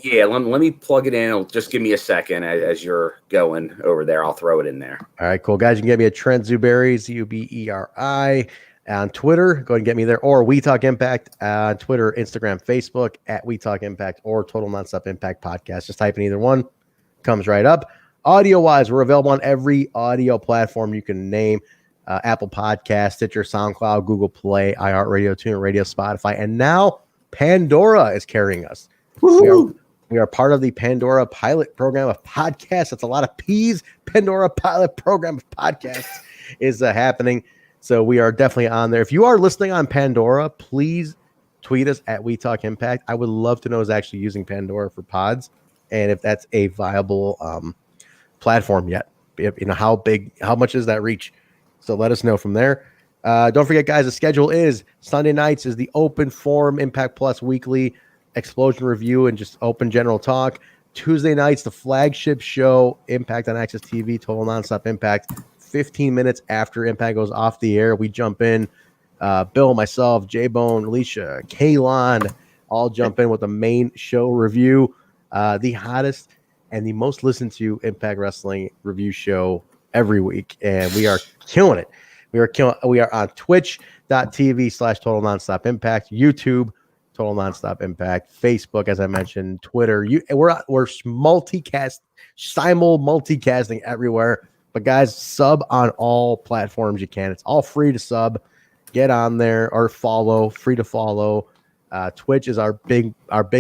Yeah, let me plug it in. It'll just give me a second as you're going over there. I'll throw it in there. All right, cool, guys. You can get me at Trent Zuberi, Zuberi. On Twitter, go ahead and get me there, or We Talk Impact on Twitter, Instagram, Facebook, at We Talk Impact, or Total Nonstop Impact Podcast. Just type in either one, comes right up. Audio-wise, we're available on every audio platform you can name. Apple Podcast, Stitcher, SoundCloud, Google Play, iHeartRadio, TuneIn Radio, Spotify, and now Pandora is carrying us. We are part of the Pandora pilot program of podcasts. That's a lot of P's. Pandora pilot program of podcasts is happening. So we are definitely on there. If you are listening on Pandora, please tweet us at We Talk Impact. I would love to know who's actually using Pandora for pods and if that's a viable platform yet. How much is that reach? So let us know from there. Don't forget, guys, the schedule is Sunday nights is the open forum Impact Plus weekly Xplosion review and just open general talk. Tuesday nights, the flagship show, Impact on AXSTV, Total Nonstop Impact. 15 minutes after Impact goes off the air, we jump in. Bill, myself, J-Bone, Alicia, Kaylon, all jump in with the main show review. The hottest and the most listened to Impact Wrestling review show every week. And we are killing it. We are on twitch.tv/Total Nonstop Impact, YouTube, Total Nonstop Impact, Facebook, as I mentioned, Twitter. We're multicasting everywhere. But guys, sub on all platforms you can. It's all free to sub. Get on there or follow. Free to follow. Twitch is our big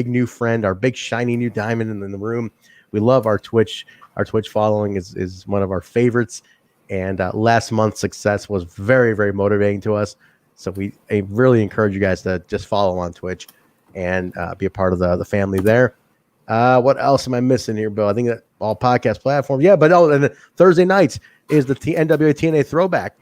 new friend, our big shiny new diamond in the room. We love our Twitch. Our Twitch following is one of our favorites. And last month's success was very, very motivating to us. So I really encourage you guys to just follow on Twitch and be a part of the family there. What else am I missing here, Bill? I think that all podcast platforms. Yeah, but and Thursday nights is the NWA TNA Throwback.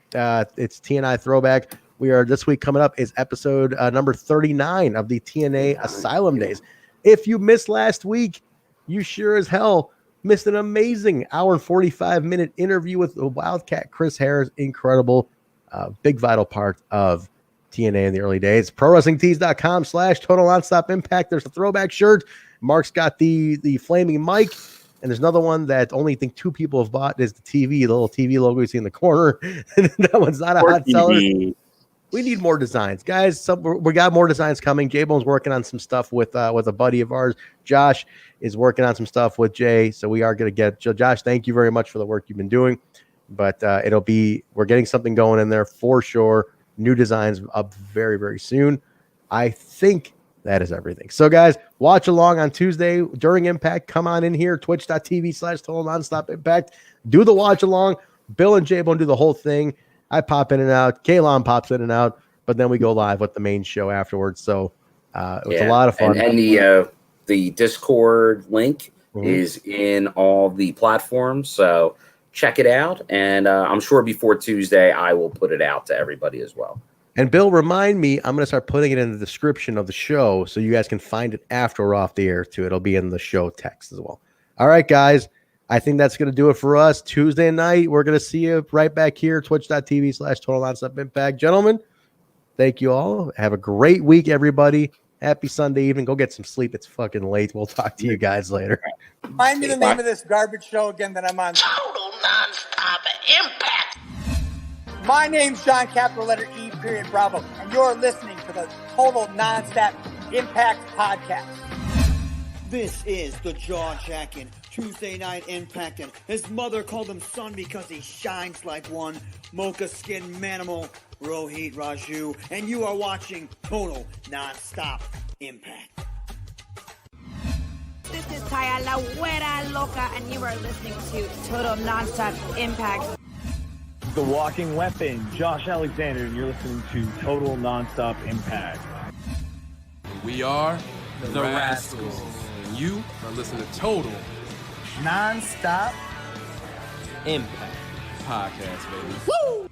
It's TNI Throwback. We are this week coming up is episode number 39 of the TNA Asylum Days. If you missed last week, you sure as hell missed an amazing hour and 45-minute interview with the Wildcat Chris Harris. Incredible, big vital part of TNA in the early days. ProWrestlingTees.com/Total Nonstop Impact. There's a throwback shirt. Mark's got the flaming mic, and there's another one that only think 2 people have bought is the TV, the little TV logo you see in the corner. That one's not a hot seller. We need more designs, guys. We got more designs coming. J-Bone's working on some stuff with a buddy of ours. Josh is working on some stuff with Jay, so we are going to get Josh. Thank you very much for the work you've been doing. But we're getting something going in there for sure. New designs up very, very soon. I think that is everything. So, guys, watch along on Tuesday during Impact. Come on in here, twitch.tv/Total Nonstop Impact. Do the watch along. Bill and J-Bone do the whole thing. I pop in and out. Kaylon pops in and out. But then we go live with the main show afterwards. So it was a lot of fun. And the Discord link is in all the platforms. So check it out. And I'm sure before Tuesday, I will put it out to everybody as well. And Bill, remind me, I'm going to start putting it in the description of the show so you guys can find it after we're off the air too. It'll be in the show text as well. All right, guys. I think that's going to do it for us. Tuesday night, we're going to see you right back here, twitch.tv/Total Nonstop Impact. Gentlemen, thank you all. Have a great week, everybody. Happy Sunday evening. Go get some sleep. It's fucking late. We'll talk to you guys later. Remind me the name of this garbage show again that I'm on. Total Nonstop Impact. My name's John, capital letter E, period, Bravo, and you're listening to the Total Nonstop Impact Podcast. This is the jaw-jacking Tuesday Night Impact. His mother called him son because he shines like one. Mocha Skin Manimal, Rohit Raju, and you are watching Total Nonstop Impact. This is Taya La Güera Loca, and you are listening to Total Nonstop Impact. The Walking Weapon, Josh Alexander, and you're listening to Total Nonstop Impact. We are the Rascals. And you are listening to Total Nonstop Impact Podcast, baby. Woo!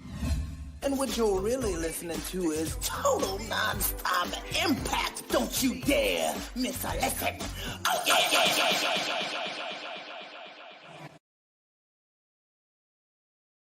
And what you're really listening to is Total Nonstop Impact. Don't you dare miss a lesson. Oh, yeah.